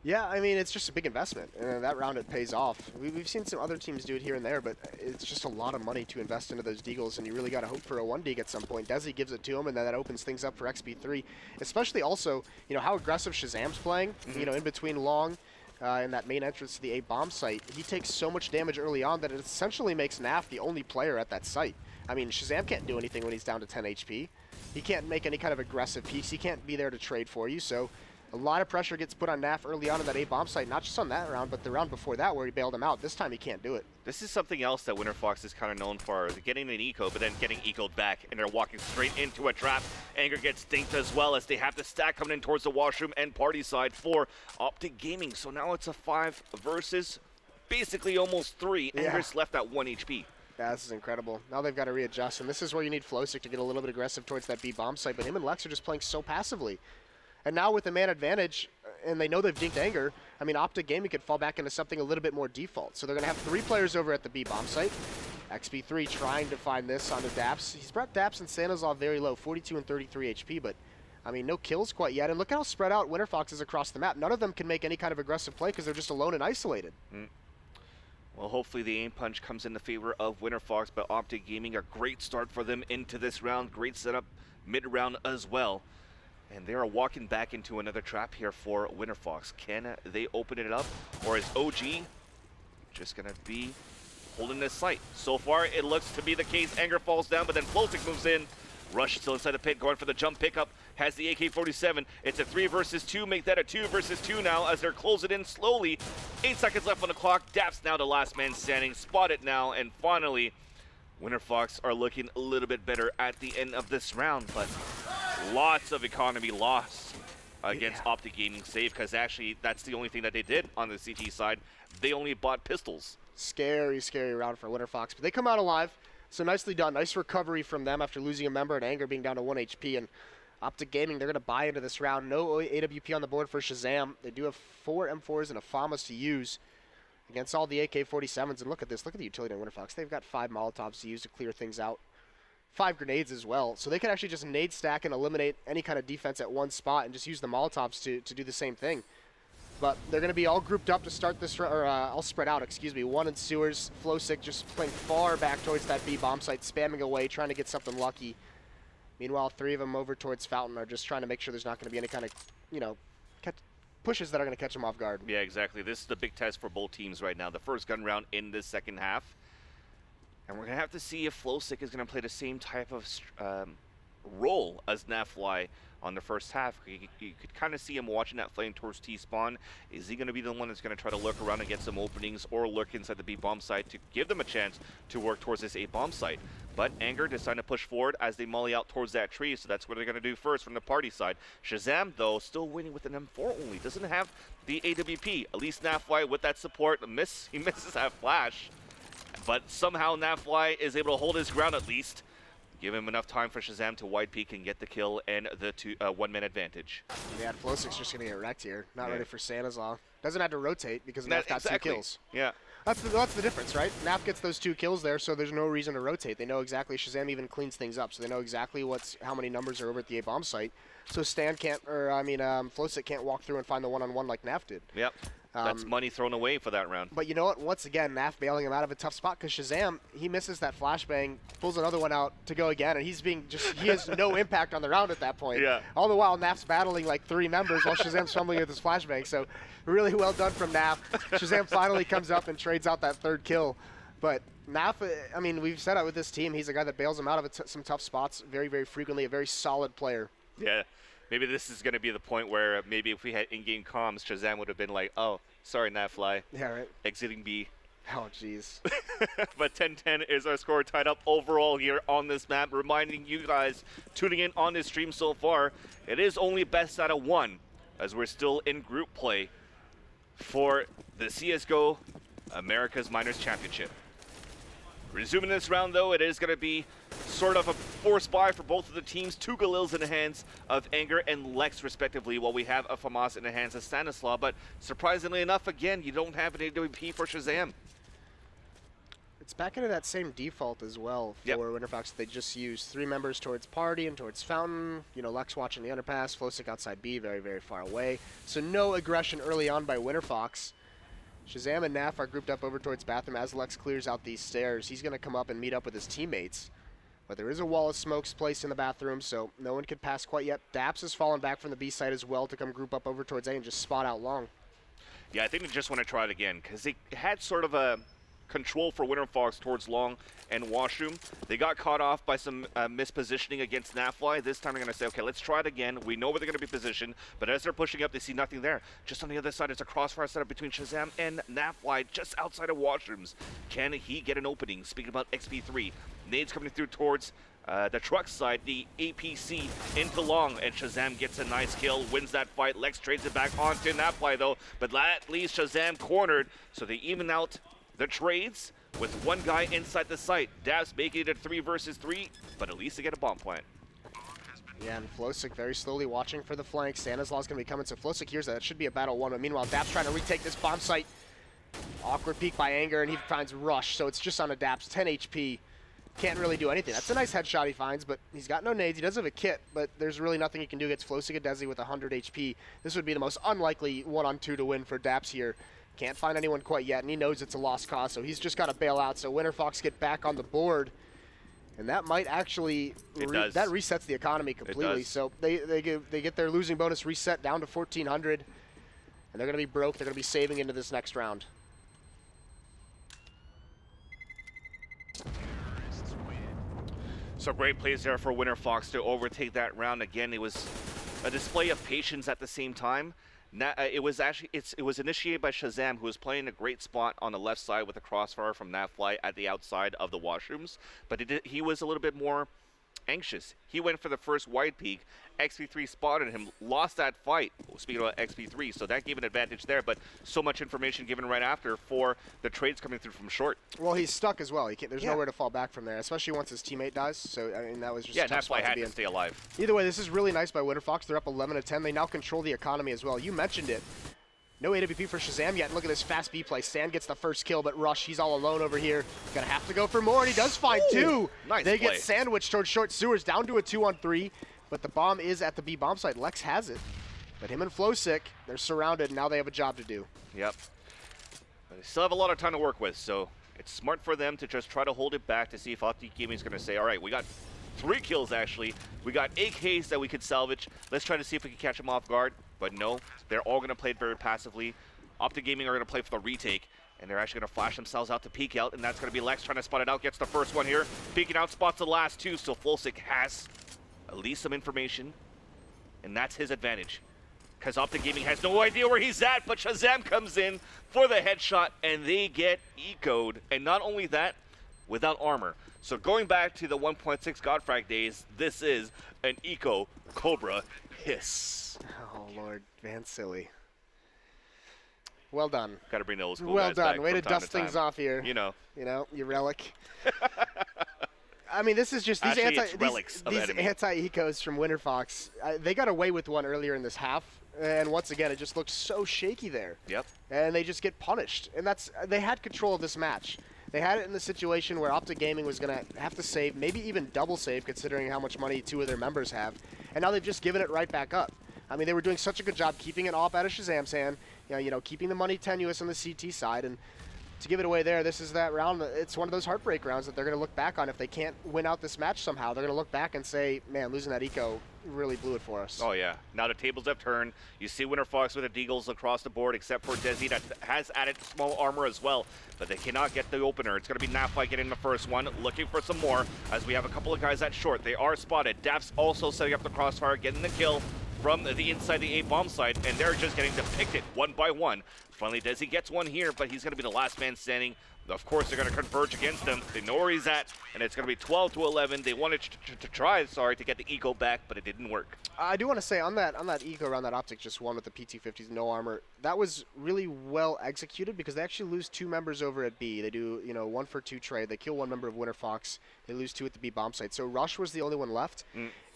Yeah, I mean, it's just a big investment, and that round it pays off. We've seen some other teams do it here and there, but it's just a lot of money to invest into those deagles, and you really got to hope for a 1 deag at some point. Desi gives it to him, and then that opens things up for XP3, especially also, you know, how aggressive Shazam's playing, you know, in between long and that main entrance to the A bomb site. He takes so much damage early on that it essentially makes Naf the only player at that site. I mean, Shazam can't do anything when he's down to 10 HP. He can't make any kind of aggressive peeks. He can't be there to trade for you, so a lot of pressure gets put on Naf early on in that A bomb site, not just on that round, but the round before that where he bailed him out. This time he can't do it. This is something else that Winterfox is kind of known for, is getting an eco, but then getting ecoed back, and they're walking straight into a trap. Anger gets dinked as well as they have the stack coming in towards the washroom and party side for OpTic Gaming. So now it's a 5 versus basically almost 3. Yeah. Anger's left at 1 HP. Yeah, this is incredible. Now they've got to readjust, and this is where you need Flowstick to get a little bit aggressive towards that B bomb site, but him and Lex are just playing so passively. And now with the man advantage, and they know they've dinked Anger, I mean, OpTic Gaming could fall back into something a little bit more default. So they're going to have 3 players over at the B bomb site. XP3 trying to find this onto Daps. He's brought Daps and Sanazov very low, 42 and 33 HP, but I mean, no kills quite yet. And look how spread out Winterfox is across the map. None of them can make any kind of aggressive play because they're just alone and isolated. Well, hopefully the aim punch comes in the favor of Winterfox, but OpTic Gaming, a great start for them into this round. Great setup mid-round as well. And they are walking back into another trap here for Winterfox. Can they open it up, or is OG just going to be holding this site? So far, it looks to be the case. Anger falls down, but then Flowstick moves in. Rush still inside the pit, going for the jump pickup. Has the AK-47. It's a 3 versus 2. Make that a 2 versus 2 now as they're closing in slowly. 8 seconds left on the clock. Daps now the last man standing. Spot it now, and finally, Winterfox are looking a little bit better at the end of this round, but lots of economy lost against OpTic Gaming save, because actually that's the only thing that they did on the CT side. They only bought pistols. Scary, scary round for Winterfox, but they come out alive. So nicely done. Nice recovery from them after losing a member and Anger being down to 1 HP. And OpTic Gaming, they're going to buy into this round. No AWP on the board for Shazam. They do have 4 M4s and a FAMAS to use against all the AK-47s. And look at this. Look at the utility on Winterfox. They've got 5 Molotovs to use to clear things out. 5 grenades as well. So they can actually just nade stack and eliminate any kind of defense at one spot and just use the Molotovs to do the same thing. But they're going to be all grouped up to start this, or all spread out, excuse me. 1 in sewers. Flowstick just playing far back towards that B bomb site, spamming away, trying to get something lucky. Meanwhile, 3 of them over towards Fountain are just trying to make sure there's not going to be any kind of, you know, pushes that are going to catch them off guard. Yeah, exactly. This is the big test for both teams right now. The first gun round in this second half. And we're going to have to see if Flowstick is going to play the same type of role as Nafly on the first half. You could kind of see him watching that flame towards T-spawn. Is he going to be the one that's going to try to lurk around and get some openings, or lurk inside the B-bomb site to give them a chance to work towards this A-bomb site? But Anger decided to push forward as they molly out towards that tree, so that's what they're going to do first from the party side. Shazam, though, still winning with an M4 only. Doesn't have the AWP. At least Nafly with that support. He misses that flash. But somehow Nafly is able to hold his ground at least. Give him enough time for Shazam to wide peek and get the kill and the 1-man advantage. Yeah, Flowstick's just going to get wrecked here. Not ready for Sanazov. Doesn't have to rotate because Naf got 2 kills. Yeah. That's the difference, right? Naf gets those 2 kills there, so there's no reason to rotate. They know exactly. Shazam even cleans things up, so they know exactly how many numbers are over at the A-bomb site. So Flowstick can't walk through and find the one-on-one like Naf did. Yep. That's money thrown away for that round. But you know what? Once again, Naf bailing him out of a tough spot because Shazam, he misses that flashbang, pulls another one out to go again, and he has no impact on the round at that point. Yeah. All the while, Naf's battling like 3 members while Shazam's fumbling with his flashbang. So really well done from Naf. Shazam finally comes up and trades out that 3rd kill. But Naf, I mean, we've said it with this team. He's a guy that bails him out of some tough spots very, very frequently, a very solid player. Yeah. Maybe this is going to be the point where maybe if we had in-game comms, Shazam would have been like, oh, sorry, Nafly. Yeah, right. Exiting B. Oh, jeez. But 10-10 is our score, tied up overall here on this map. Reminding you guys tuning in on this stream so far, it is only best out of 1 as we're still in group play for the CSGO America's Minors Championship. Resuming this round, though, it is going to be sort of a forced buy for both of the teams. 2 Galils in the hands of Anger and Lex, respectively, while we have a FAMAS in the hands of Stanislaw. But surprisingly enough, again, you don't have an AWP for Shazam. It's back into that same default as well for Winterfox. They just use 3 members towards Party and towards Fountain. You know, Lex watching the underpass, Flowsick outside B, very, very far away. So no aggression early on by Winterfox. Shazam and Naf are grouped up over towards Bathroom as Lex clears out these stairs. He's going to come up and meet up with his teammates. But there is a wall of smokes placed in the bathroom, so no one could pass quite yet. Daps has fallen back from the B side as well to come group up over towards A and just spot out long. Yeah, I think they just want to try it again because they had sort of a control for Winterfox towards long and washroom. They got caught off by some mispositioning against Nafly. This time they're going to say, okay, let's try it again. We know where they're going to be positioned, but as they're pushing up, they see nothing there. Just on the other side, it's a crossfire setup between Shazam and Nafly just outside of washrooms. Can he get an opening? Speaking about XP3, nades coming through towards the truck side, the APC into long, and Shazam gets a nice kill, wins that fight. Lex trades it back onto Nafly though, but that leaves Shazam cornered, so they even out the trades with one guy inside the site. Dabs making it a 3 versus 3, but at least they get a bomb plant. Yeah, and Flowsick very slowly watching for the flank. Stanislaw's going to be coming, so Flowsick hears that. It should be a battle 1, but meanwhile, Dabs trying to retake this bomb site. Awkward peek by Anger, and he finds Rush, so it's just on a Dabs, 10 HP. Can't really do anything. That's a nice headshot he finds, but he's got no nades. He does have a kit, but there's really nothing he can do against Flowsick and Desi with 100 HP. This would be the most unlikely 1-on-2 to win for Daps here. Can't find anyone quite yet, and he knows it's a lost cause, so he's just got to bail out. So Winterfox get back on the board, and that might actually that resets the economy completely. So they get their losing bonus reset down to 1,400, and they're going to be broke. They're going to be saving into this next round. So great plays there for Winterfox to overtake that round. Again, it was a display of patience at the same time. It was initiated by Shazam, who was playing a great spot on the left side with a crossfire from Nafly at the outside of the washrooms, but he was a little bit more anxious. He went for the first wide peek. XP3 spotted him, lost that fight. Speaking about XP3, so that gave an advantage there, but so much information given right after for the trades coming through from short. Well, he's stuck as well. There's nowhere to fall back from there, especially once his teammate dies. So, I mean, that was just a tough spot Nafly had to to stay alive. Either way, this is really nice by Winterfox. They're up 11-10. They now control the economy as well. You mentioned it. No AWP for Shazam yet. Look at this fast B play. Stan gets the first kill, but Rush, he's all alone over here. Gonna have to go for more, and he does find 2. Nice They play. get sandwiched towards short sewers, down to a 2-on-3, but the bomb is at the B bomb site. Lex has it, but him and Flowsick, they're surrounded, and now they have a job to do. Yep. But they still have a lot of time to work with, so it's smart for them to just try to hold it back to see if OpTic Gaming is going to say, all right, we got 3 kills actually. We got AKs that we could salvage. Let's try to see if we can catch them off guard. But no, they're all going to play it very passively. OpTic Gaming are going to play for the retake, and they're actually going to flash themselves out to peek out, and that's going to be Lex trying to spot it out. Gets the first one here. Peeking out, spots the last 2, so Flowsick has at least some information, and that's his advantage. Because OpTic Gaming has no idea where he's at, but Shazam comes in for the headshot, and they get ecoed. And not only that, without armor. So going back to the 1.6 Godfrag days, this is an eco Cobra hiss. Oh, Lord, Van Silly. Well done. Got to bring the old school well guys done. back Way to from time dust time. things off here. You know, you relic. I mean, this is just these Actually, it's relics of enemy. anti-ecos from Winterfox. They got away with one earlier in this half, and once again, it just looked so shaky there. Yep. And they just get punished, and they had control of this match. They had it in the situation where OpTic Gaming was going to have to save, maybe even double save, considering how much money 2 of their members have, and now they've just given it right back up. I mean, they were doing such a good job keeping it off out of Shazam's hand, keeping the money tenuous on the CT side, and to give it away there, this is that round. It's one of those heartbreak rounds that they're going to look back on. If they can't win out this match somehow, they're going to look back and say, man, losing that eco really blew it for us. Oh, yeah. Now the tables have turned. You see Winterfox with the deagles across the board, except for Desi that has added small armor as well, but they cannot get the opener. It's going to be Nafly getting the first one, looking for some more, as we have a couple of guys at short. They are spotted. Daps also setting up the crossfire, getting the kill from the inside the A bomb site, and they're just getting depicted one by one. Finally, Desi gets one here, but he's going to be the last man standing. Of course, they're going to converge against him. They know where he's at, and it's going to be 12-11. They wanted to try, to get the eco back, but it didn't work. I do want to say on that eco round that OpTic just won with the P250s, no armor. That was really well executed because they actually lose 2 members over at B. They do 1-for-2 trade. They kill 1 member of Winterfox. They lose 2 at the B bomb site. So Rush was the only one left.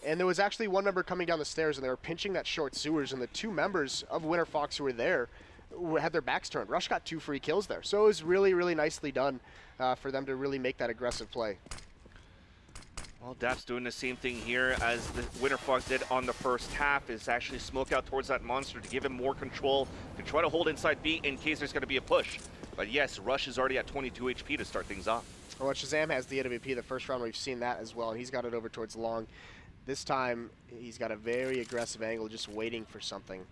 And there was actually 1 member coming down the stairs, and they were pinching that short sewers, and the 2 members of Winterfox who were there had their backs turned. Rush got 2 free kills there. So it was really, really nicely done for them to really make that aggressive play. Well, Dapp's doing the same thing here as the Winterfox did on the first half, is actually smoke out towards that monster to give him more control, to try to hold inside B in case there's going to be a push. But yes, Rush is already at 22 HP to start things off. Well, Shazam has the AWP the first round. We've seen that as well, and he's got it over towards long. This time, he's got a very aggressive angle, just waiting for something.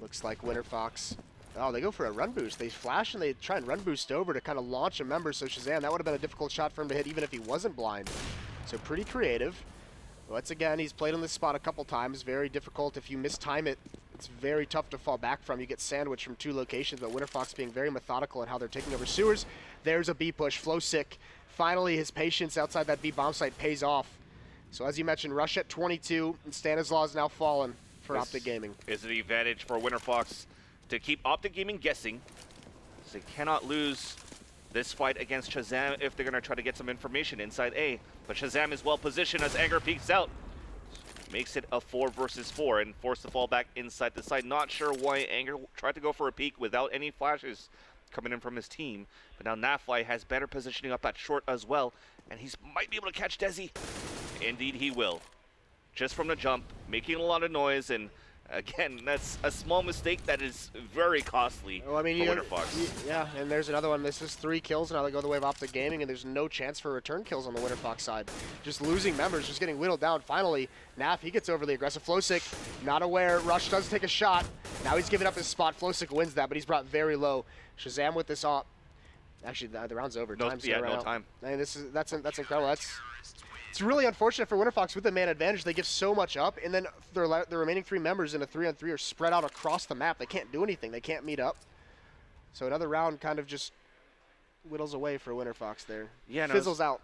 Looks like Winterfox. Oh, they go for a run boost. They flash and they try and run boost over to kind of launch a member. So Shazam, that would have been a difficult shot for him to hit even if he wasn't blind. So pretty creative. Once again, he's played on this spot a couple times. Very difficult. If you mistime it, it's very tough to fall back from. You get sandwiched from 2 locations, but Winterfox being very methodical in how they're taking over sewers. There's a B push. Flowsick. Finally, his patience outside that B bomb site pays off. So as you mentioned, Rush at 22, and Stanislaus now fallen for OpTic Gaming. Is an advantage for Winterfox to keep OpTic Gaming guessing. They cannot lose this fight against Shazam if they're going to try to get some information inside A. But Shazam is well positioned as Anger peeks out. Makes it a 4 versus 4 and forced to fall back inside the side. Not sure why Anger tried to go for a peek without any flashes coming in from his team. But now Nafly has better positioning up at short as well. And he might be able to catch Desi. Indeed he will. Just from the jump, making a lot of noise, and again, that's a small mistake that is very costly for Winterfox. Yeah, and there's another one. This is 3 kills, now they go the way of OpTic Gaming, and there's no chance for return kills on the Winterfox side. Just losing members, just getting whittled down. Finally, Naf, he gets overly aggressive. Flowsick, not aware. Rush does take a shot. Now he's giving up his spot. Flowsick wins that, but he's brought very low. Shazam with this op. Actually, the round's over. No time. I mean, that's incredible. It's really unfortunate for Winterfox with the man advantage. They give so much up, and then the remaining 3 members in a 3-on-3 are spread out across the map. They can't do anything. They can't meet up. So another round kind of just whittles away for Winterfox there. Yeah, Fizzles out.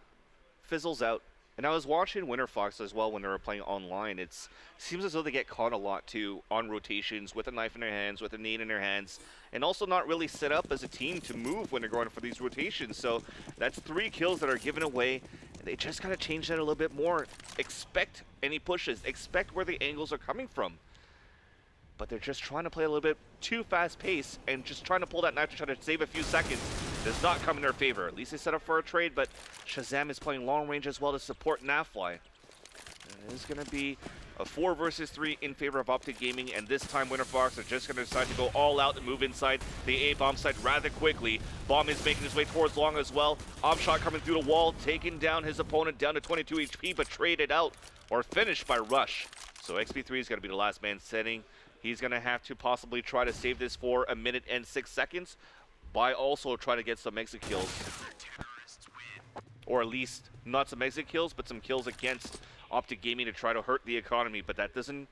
Fizzles out. And I was watching Winterfox as well when they were playing online. It seems as though they get caught a lot too on rotations with a knife in their hands, with a nade in their hands, and also not really set up as a team to move when they're going for these rotations. So that's 3 kills that are given away. They just got to change that a little bit more. Expect any pushes. Expect where the angles are coming from. But they're just trying to play a little bit too fast pace and just trying to pull that knife to try to save a few seconds. Does not come in their favor. At least they set up for a trade, but Shazam is playing long range as well to support Nafly. It is going to be a 4 versus 3 in favor of OpTic Gaming, and this time Winterfox are just going to decide to go all out and move inside the A bomb site rather quickly. Bomb is making his way towards long as well. Shot coming through the wall, taking down his opponent down to 22 HP, but traded out or finished by Rush. So XP3 is going to be the last man standing. He's going to have to possibly try to save this for 1 minute and 6 seconds by also trying to get some exit kills. Or at least not some exit kills, but some kills against OpTic Gaming to try to hurt the economy, but that doesn't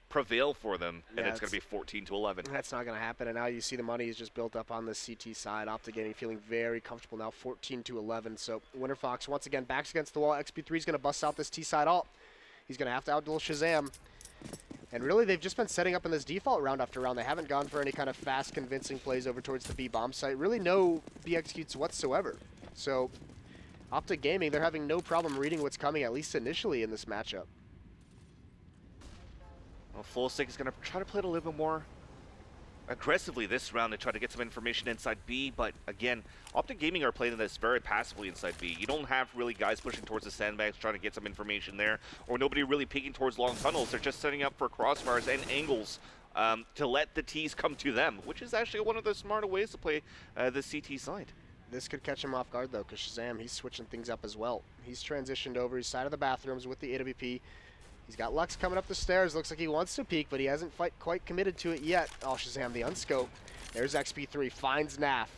prevail for them, and it's going to be 14-11. That's not going to happen, and now you see the money is just built up on the CT side. OpTic Gaming feeling very comfortable now, 14-11. So Winterfox once again backs against the wall. XP3 is going to bust out this T side alt. He's going to have to outduel Shazam. And really, they've just been setting up in this default round after round. They haven't gone for any kind of fast, convincing plays over towards the B bomb site. Really no B executes whatsoever. So OpTic Gaming, they're having no problem reading what's coming, at least initially in this matchup. Well, Flowsick is going to try to play it a little bit more aggressively this round to try to get some information inside B, but again, OpTic Gaming are playing this very passively inside B. You don't have really guys pushing towards the sandbags trying to get some information there, or nobody really peeking towards long tunnels. They're just setting up for crossfires and angles to let the T's come to them, which is actually one of the smarter ways to play the CT side. This could catch him off guard though, because Shazam, he's switching things up as well. He's transitioned over his side of the bathrooms with the AWP. He's got Lux coming up the stairs. Looks like he wants to peek, but he hasn't quite committed to it yet. Oh, Shazam, the unscope. There's XP3, finds Naf.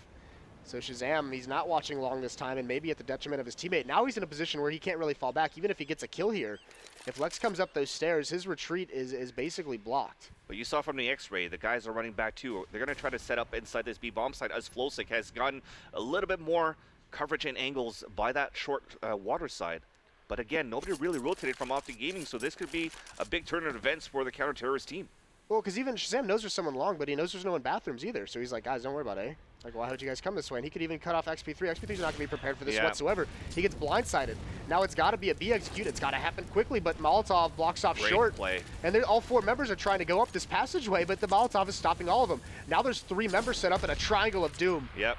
So Shazam, he's not watching long this time, and maybe at the detriment of his teammate. Now he's in a position where he can't really fall back, even if he gets a kill here. If Lex comes up those stairs, his retreat is basically blocked. But you saw from the X-ray, the guys are running back too. They're going to try to set up inside this B bomb site as Flowsick has gotten a little bit more coverage and angles by that short water side. But again, nobody really rotated from OpTic Gaming, so this could be a big turn of events for the counter-terrorist team. Well, because even Shazam knows there's someone long, but he knows there's no one in bathrooms either. So he's like, guys, don't worry about A. Like, why would you guys come this way? And he could even cut off XP3. XP3's not going to be prepared for this whatsoever. He gets blindsided. Now it's got to be a B execute. It's got to happen quickly, but Molotov blocks off short. Play. And all 4 members are trying to go up this passageway, but the Molotov is stopping all of them. Now there's 3 members set up in a triangle of doom. Yep.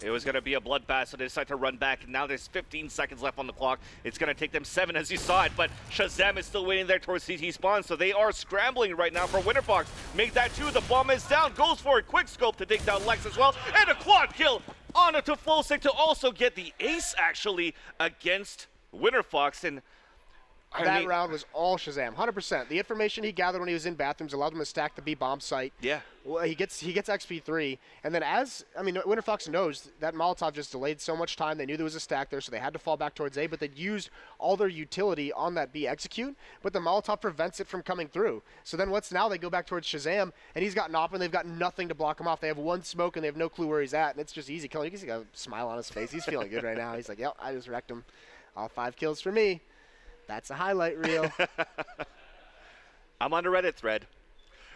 It was going to be a bloodbath, so they decide to run back. Now there's 15 seconds left on the clock. It's going to take them 7 as you saw it, but Shazam is still waiting there towards CT spawn, so they are scrambling right now for Winterfox. Make that 2, the bomb is down, goes for it, quick scope to take down Lex as well, and a quad kill on it to Flowsick to also get the ace actually against Winterfox. And that round was all Shazam, 100%. The information he gathered when he was in bathrooms allowed him to stack the B bomb site. Yeah. Well, he gets XP3, and then Winterfox knows that Molotov just delayed so much time. They knew there was a stack there, so they had to fall back towards A, but they'd used all their utility on that B execute, but the Molotov prevents it from coming through. So then now they go back towards Shazam, and he's got an op, and they've got nothing to block him off. They have 1 smoke, and they have no clue where he's at, and it's just easy killing. You can see a smile on his face. He's feeling good right now. He's like, yep, I just wrecked him. All 5 kills for me. That's a highlight reel. I'm on the Reddit thread.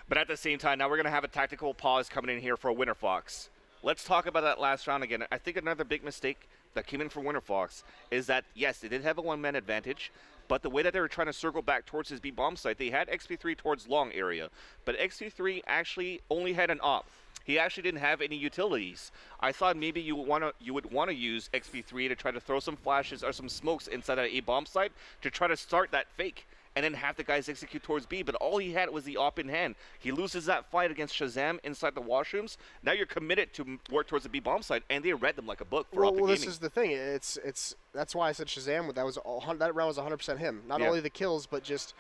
But at the same time, now we're going to have a tactical pause coming in here for Winterfox. Let's talk about that last round again. I think another big mistake that came in for Winterfox is that, yes, they did have a 1-man advantage, but the way that they were trying to circle back towards his B bomb site, they had XP3 towards long area, but XP3 actually only had an op. He actually didn't have any utilities. I thought maybe you would want to use XP3 to try to throw some flashes or some smokes inside that A bomb site to try to start that fake and then have the guys execute towards B, but all he had was the op in hand. He loses that fight against Shazam inside the washrooms. Now you're committed to work towards the B bomb site, and they read them like a book for OpTic Gaming. Well, this is the thing. That's why I said Shazam. That round was 100% him. Not only the kills, but just.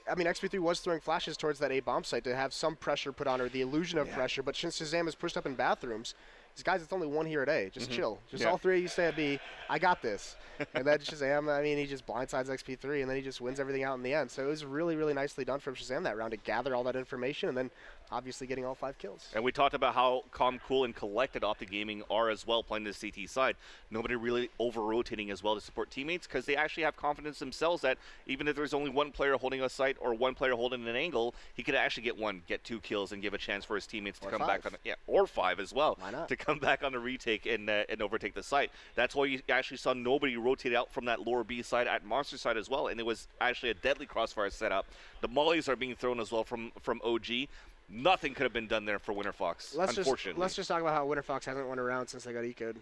XP3 was throwing flashes towards that A bomb site to have some pressure put on her, the illusion of pressure. But since Shazam is pushed up in bathrooms, guys, it's only 1 here at A. Just chill. Just all 3 of you stay at B. I got this. And then Shazam, he just blindsides XP3, and then he just wins everything out in the end. So it was really, really nicely done from Shazam that round to gather all that information and then obviously getting all 5 kills. And we talked about how calm, cool, and collected OpTic Gaming are as well playing the CT side. Nobody really over-rotating as well to support teammates because they actually have confidence themselves that even if there's only 1 player holding a site or 1 player holding an angle, he could actually get 2 kills and give a chance for his teammates to come back on it. Or 5 as well. Why not? To come back on the retake and overtake the site. That's why you actually saw nobody rotate out from that lower B side at Monster side as well, and it was actually a deadly crossfire setup. The mollies are being thrown as well from OG. Nothing could have been done there for Winterfox, unfortunately. Let's just talk about how Winterfox hasn't won a round since they got eco'd.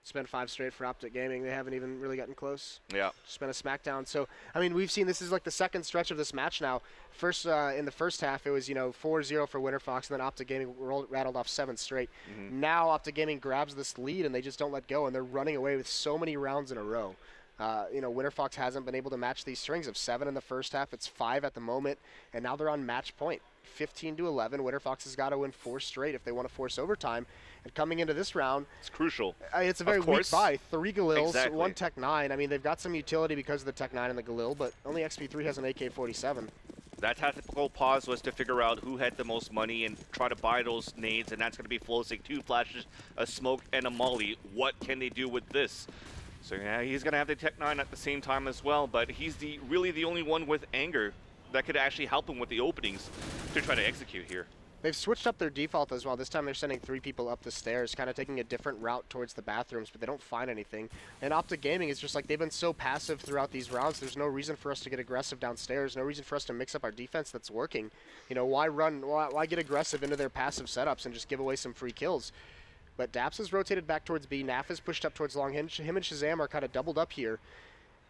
Spent 5 straight for OpTic Gaming. They haven't even really gotten close. Yeah. Just been a smackdown. So, we've seen this is like the second stretch of this match now. First, in the first half, it was, 4-0 for Winterfox, and then OpTic Gaming rattled off 7 straight. Now OpTic Gaming grabs this lead, and they just don't let go, and they're running away with so many rounds in a row. Winterfox hasn't been able to match these strings of 7 in the first half. It's 5 at the moment, and now they're on match point. 15-11. Winterfox has got to win 4 straight if they want to force overtime. And coming into this round, it's crucial. It's a very weak buy. 3 Galils, exactly. 1 Tech 9. They've got some utility because of the Tech 9 and the Galil, but only XP3 has an AK-47. That tactical pause was to figure out who had the most money and try to buy those nades, and that's going to be Flowsick. 2 flashes, a smoke, and a molly. What can they do with this? So yeah, he's going to have the Tech 9 at the same time as well, but he's really the only one with anger that could actually help him with the openings to try to execute here. They've switched up their default as well. This time they're sending 3 people up the stairs, kind of taking a different route towards the bathrooms, but they don't find anything. And OpTic Gaming is just like, they've been so passive throughout these rounds. There's no reason for us to get aggressive downstairs, no reason for us to mix up our defense that's working. Why get aggressive into their passive setups and just give away some free kills? But Daps has rotated back towards B. Naf is pushed up towards long. Him and Shazam are kind of doubled up here.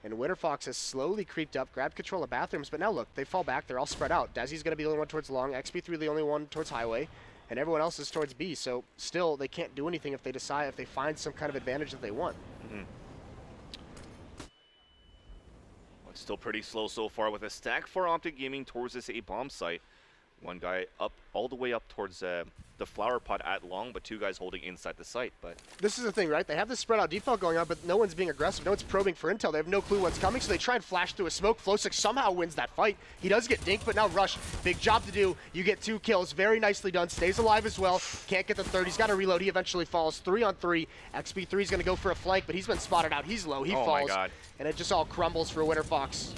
And Winterfox has slowly creeped up, grabbed control of bathrooms, but now look, they fall back, they're all spread out. Desi's going to be the only one towards long, XP3 the only one towards highway, and everyone else is towards B, so still they can't do anything if they find some kind of advantage that they want. It's still pretty slow so far with a stack for OpTic Gaming towards this A bomb site. 1 guy up all the way up towards the flower pot at long, but 2 guys holding inside the site. But this is the thing, right? They have this spread out default going on, but no one's being aggressive. No one's probing for intel. They have no clue what's coming, so they try and flash through a smoke. Flowsick somehow wins that fight. He does get dinked, but now Rush, big job to do. You get 2 kills, very nicely done. Stays alive as well. Can't get the 3rd. He's got to reload. He eventually falls. 3 on 3. XP3 is going to go for a flank, but he's been spotted out. He's low. He falls. My God. And it just all crumbles for Winterfox.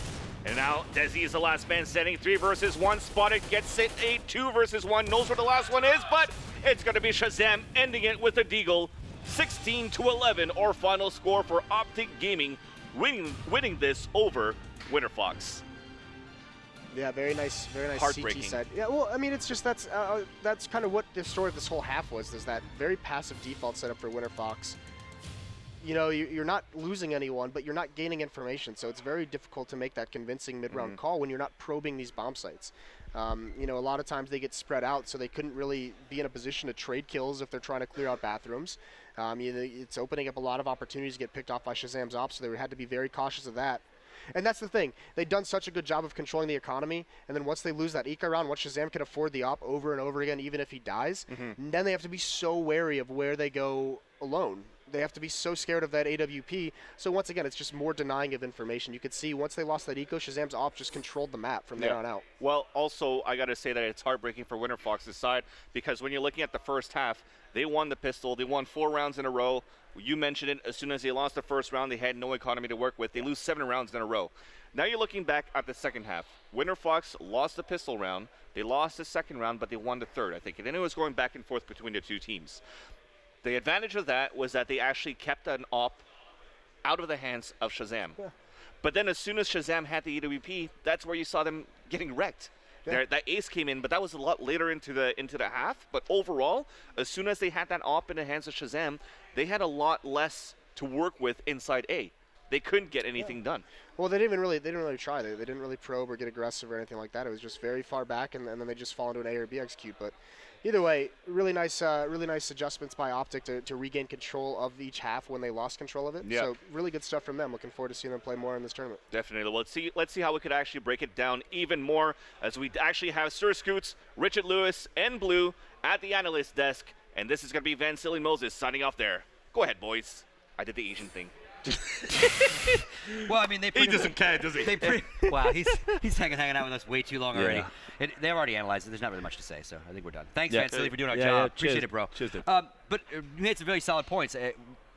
And now Desi is the last man standing. 3 versus 1. Spotted gets it. 2 versus 1. Knows where the last one is, but it's going to be Shazam ending it with a deagle. 16-11, our final score for OpTic Gaming, winning this over Winterfox. Yeah, very nice Heartbreaking. CT side. Yeah, well, I mean, it's just that's kind of what the story of this whole half was. There's that very passive default setup for Winterfox. You know, you're not losing anyone, but you're not gaining information, so it's very difficult to make that convincing mid-round call when you're not probing these bomb sites. You know, a lot of times they get spread out, so they couldn't really be in a position to trade kills if they're trying to clear out bathrooms. It's opening up a lot of opportunities to get picked off by Shazam's ops, so they had to be very cautious of that. And that's the thing. They've done such a good job of controlling the economy, and then once they lose that eco round, once Shazam can afford the op over and over again, even if he dies, then they have to be so wary of where they go alone. They have to be so scared of that AWP. So once again, it's just more denying of information. You could see once they lost that eco, Shazam's ops just controlled the map from there on out. Well, also, I got to say that it's heartbreaking for Winterfox's side, because when you're looking at the first half, they won the pistol. They won 4 rounds in a row. You mentioned it. As soon as they lost the first round, they had no economy to work with. They lose 7 rounds in a row. Now you're looking back at the second half. Winterfox lost the pistol round. They lost the second round, but they won the third, I think. And then it was going back and forth between the two teams. The advantage of that was that they actually kept an op out of the hands of Shazam. Yeah. But then as soon as Shazam had the EWP, that's where you saw them getting wrecked. Yeah. That ace came in, but that was a lot later into the half. But overall, as soon as they had that op in the hands of Shazam, they had a lot less to work with inside A. They couldn't get anything done. Well, they didn't really try. They didn't really probe or get aggressive or anything like that. It was just very far back, and then they just fall into an A or B execute. But either way, really nice adjustments by OpTic to regain control of each half when they lost control of it. Yeah. So really good stuff from them. Looking forward to seeing them play more in this tournament. Definitely. Let's see how we could actually break it down even more as we actually have Sir Scoots, Richard Lewis, and Blue at the analyst desk. And this is going to be Van Silly Moses signing off there. Go ahead, boys. I did the Asian thing. Well, I mean, he doesn't care, does he? Wow, he's hanging out with us way too long already. They've already analyzed it. There's not really much to say, so I think we're done. Thanks, Van Silly, for doing our job. Appreciate it, bro. Cheers, dude. But you made some very solid points.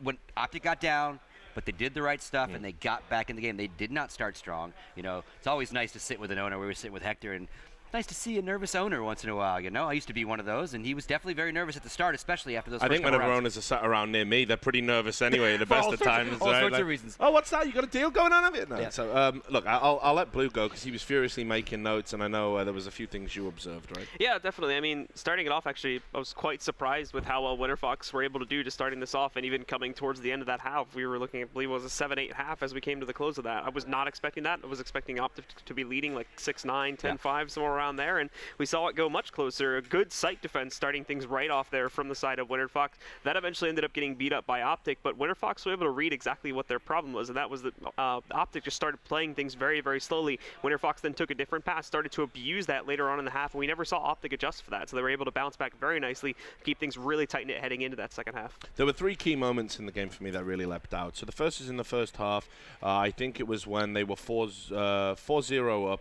When OpTic got down, but they did the right stuff and they got back in the game. They did not start strong. You know, it's always nice to sit with an owner. We were sitting with Hector, and nice to see a nervous owner once in a while, you know. I used to be one of those, and he was definitely very nervous at the start, especially after those first I think whenever rounds. owners are sat around near me, they're pretty nervous anyway at the best of times. All sorts of reasons. Oh, what's that? You got a deal going on of it? No. Yeah. So, look, I'll let Blue go because he was furiously making notes, and I know there was a few things you observed, right? Yeah, definitely. I mean, starting it off, actually, I was quite surprised with how well Winterfox were able to do just starting this off, and even coming towards the end of that half. We were looking at, I believe it was a 7-8 half as we came to the close of that. I was not expecting that. I was expecting OpTic to be leading like 6-9, 10-5, somewhere around there, and we saw it go much closer. A good site defense starting things right off there from the side of Winterfox. That eventually ended up getting beat up by OpTic, but Winterfox was able to read exactly what their problem was, and that was that OpTic just started playing things very, very slowly. Winterfox then took a different path, started to abuse that later on in the half, and we never saw OpTic adjust for that, so they were able to bounce back very nicely, keep things really tight-knit heading into that second half. There were 3 key moments in the game for me that really leapt out. So the first is in the first half. I think it was when they were 4-0 up.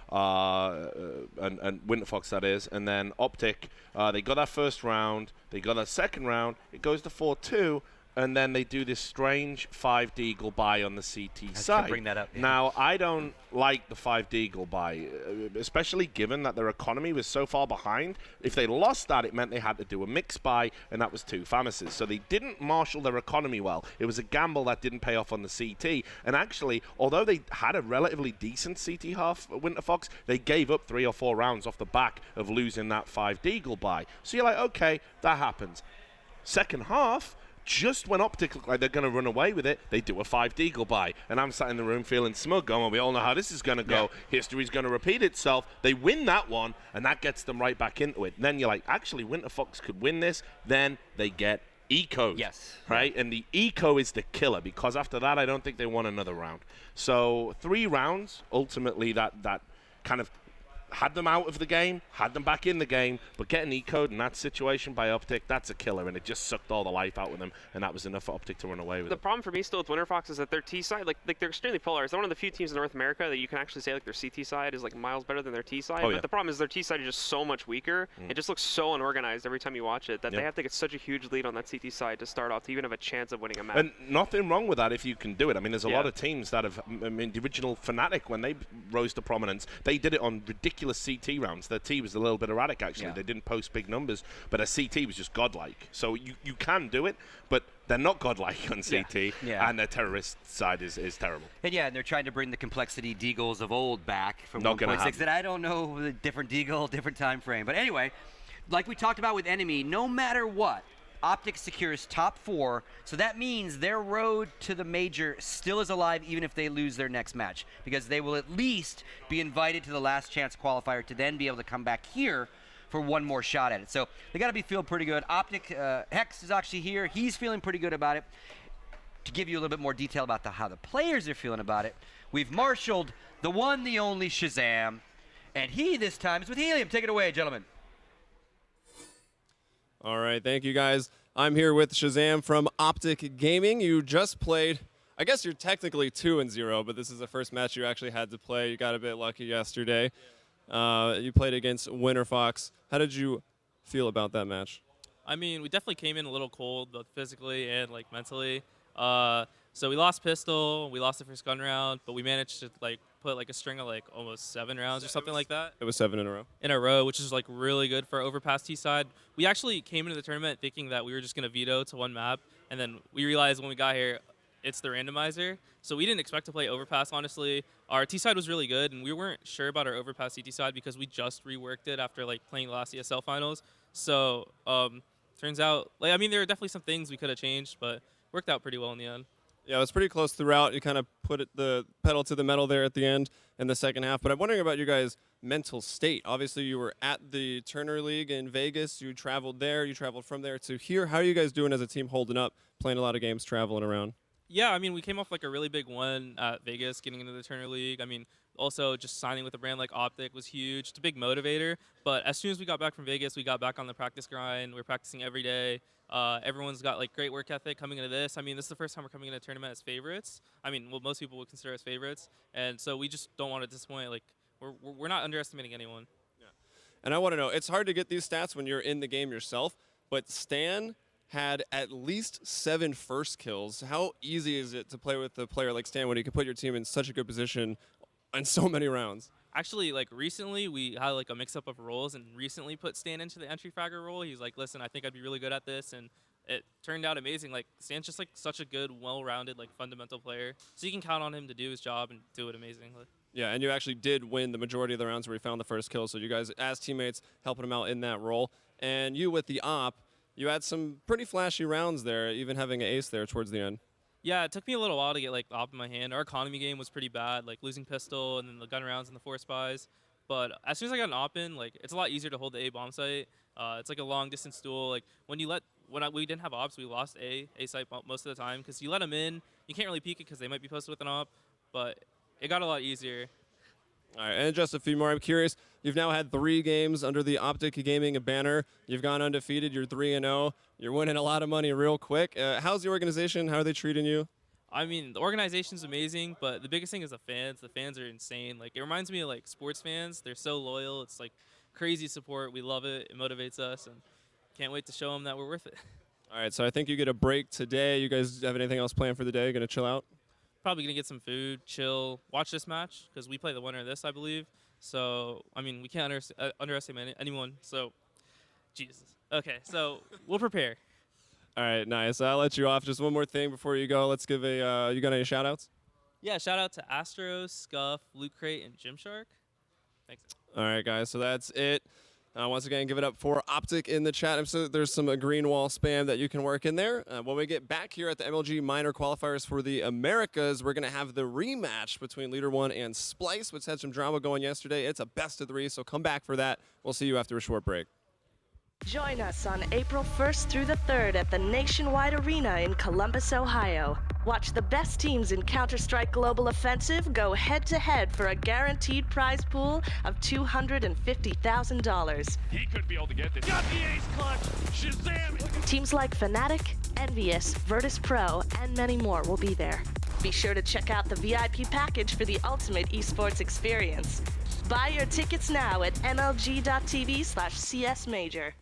And Winterfox, that is, and then OpTic, they got that first round, they got that second round, it goes to 4-2, and then they do this strange 5 deagle buy on the CT side. Bring that up. Yeah. Now, I don't like the 5 deagle buy, especially given that their economy was so far behind. If they lost that, it meant they had to do a mix buy, and that was 2 Famises. So they didn't marshal their economy well. It was a gamble that didn't pay off on the CT. And actually, although they had a relatively decent CT half, Winterfox, they gave up 3 or 4 rounds off the back of losing that 5 deagle buy. So you're like, okay, that happens. Second half, just when OpTic look like they're going to run away with it, they do a 5 deagle buy. And I'm sat in the room feeling smug, going, well, we all know how this is going to go. Yeah. History's going to repeat itself. They win that one, and that gets them right back into it. And then you're like, actually, Winterfox could win this. Then they get eco. Yes. Right? And the eco is the killer, because after that, I don't think they won another round. So 3 rounds, ultimately, that kind of had them out of the game, had them back in the game, but getting E-code in that situation by OpTic, that's a killer, and it just sucked all the life out of them, and that was enough for OpTic to run away with The it. problem for me still with Winterfox is that their T side, like they're extremely polarized. They're one of the few teams in North America that you can actually say like their CT side is like miles better than their T side. Oh, but yeah. the problem is their T side is just so much weaker. It just looks so unorganized every time you watch it that they have to get such a huge lead on that CT side to start off to even have a chance of winning a match. And nothing wrong with that if you can do it. I mean, there's a Yeah. lot of teams that have, I mean, the original Fnatic, when they rose to prominence, they did it on ridiculous CT rounds. Their T was a little bit erratic, actually. Yeah. They didn't post big numbers, but a CT was just godlike. So you can do it, but they're not godlike on CT, Yeah. and their terrorist side is terrible. And yeah, and they're trying to bring the complexity Deagles of old back from Not gonna 1.6. happen. That I don't know, the different Deagle, different time frame. But anyway, like we talked about with Enemy, no matter what, OpTic secures top 4, so that means their road to the major still is alive even if they lose their next match, because they will at least be invited to the last chance qualifier to then be able to come back here for one more shot at it. So they got to be feeling pretty good. OpTic, Hex is actually here. He's feeling pretty good about it. To give you a little bit more detail about how the players are feeling about it, we've marshaled the one, the only Shazam, and he this time is with Helium. Take it away, gentlemen. All right, thank you guys. I'm here with Shazam from OpTic Gaming. You just played, I guess you're technically 2-0, but this is the first match you actually had to play. You got a bit lucky yesterday. You played against Winterfox. How did you feel about that match? I mean, we definitely came in a little cold, both physically and like mentally. So we lost pistol, we lost the first gun round, but we managed to like put like a string of like almost 7 rounds or something like that It was 7 in a row. which is like really good for our overpass T side. We actually came into the tournament thinking that we were just gonna veto to one map, and then we realized when we got here, it's the randomizer. So we didn't expect to play overpass, honestly. Our T side was really good, and we weren't sure about our overpass CT side because we just reworked it after like playing the last ESL finals. So turns out, like, I mean, there are definitely some things we could have changed, but worked out pretty well in the end. Yeah, it was pretty close throughout. You kind of put the pedal to the metal there at the end in the second half. But I'm wondering about you guys' mental state. Obviously, you were at the Turner League in Vegas. You traveled there. You traveled from there to here. How are you guys doing as a team holding up, playing a lot of games, traveling around? Yeah, I mean, we came off like a really big one at Vegas, getting into the Turner League. I mean, also just signing with a brand like OpTic was huge. It's a big motivator. But as soon as we got back from Vegas, we got back on the practice grind. We're practicing every day. Everyone's got like great work ethic coming into this. I mean, this is the first time we're coming into a tournament as favorites. I mean, well, most people would consider us favorites, and so we just don't want to disappoint. Like, we're not underestimating anyone. And I want to know, it's hard to get these stats when you're in the game yourself, but Stan had at least 7 first kills. How easy is it to play with a player like Stan when he can put your team in such a good position in so many rounds? Actually, like recently, we had like a mix-up of roles, and recently put Stan into the entry fragger role. He's like, listen, I think I'd be really good at this, and it turned out amazing. Like, Stan's just like such a good, well-rounded, like fundamental player, so you can count on him to do his job and do it amazingly. Yeah, and you actually did win the majority of the rounds where he found the first kill, so you guys, as teammates, helping him out in that role. And you with the op, you had some pretty flashy rounds there, even having an ace there towards the end. Yeah, it took me a little while to get like the op in my hand. Our economy game was pretty bad, like losing pistol and then the gun rounds and the 4 spies. But as soon as I got an op in, like it's a lot easier to hold the A bomb site. It's like a long distance duel. Like when we didn't have ops, we lost A site most of the time because you let them in, you can't really peek it because they might be posted with an op. But it got a lot easier. All right, and just a few more. I'm curious, you've now had 3 games under the OpTic Gaming banner. You've gone undefeated. You're 3-0. You're winning a lot of money real quick. How's the organization? How are they treating you? I mean, the organization's amazing, but the biggest thing is the fans. The fans are insane. Like, it reminds me of like sports fans. They're so loyal. It's like crazy support. We love it. It motivates us, and can't wait to show them that we're worth it. All right, so I think you get a break today. You guys have anything else planned for the day? Going to chill out? Probably gonna get some food, chill, watch this match because we play the winner of this, I believe. So I mean, we can't underestimate anyone. So, Jesus. Okay, so we'll prepare. All right, nice. I'll let you off. Just one more thing before you go. Let's give a. You got any shout outs? Yeah, shout out to Astros, Scuff, Loot Crate, and Gymshark. Thanks. All right, guys. So that's it. Once again, give it up for OpTic in the chat. So there's some green wall spam that you can work in there. When we get back here at the MLG minor qualifiers for the Americas, we're going to have the rematch between Leader 1 and Splice, which had some drama going yesterday. It's a best of 3, so come back for that. We'll see you after a short break. Join us on April 1st through the 3rd at the Nationwide Arena in Columbus, Ohio. Watch the best teams in Counter-Strike Global Offensive go head-to-head for a guaranteed prize pool of $250,000. He could be able to get this. Got the ace clutch! Shazam! Teams like Fnatic, Envious, Virtus Pro, and many more will be there. Be sure to check out the VIP package for the ultimate esports experience. Buy your tickets now at mlg.tv/csmajor.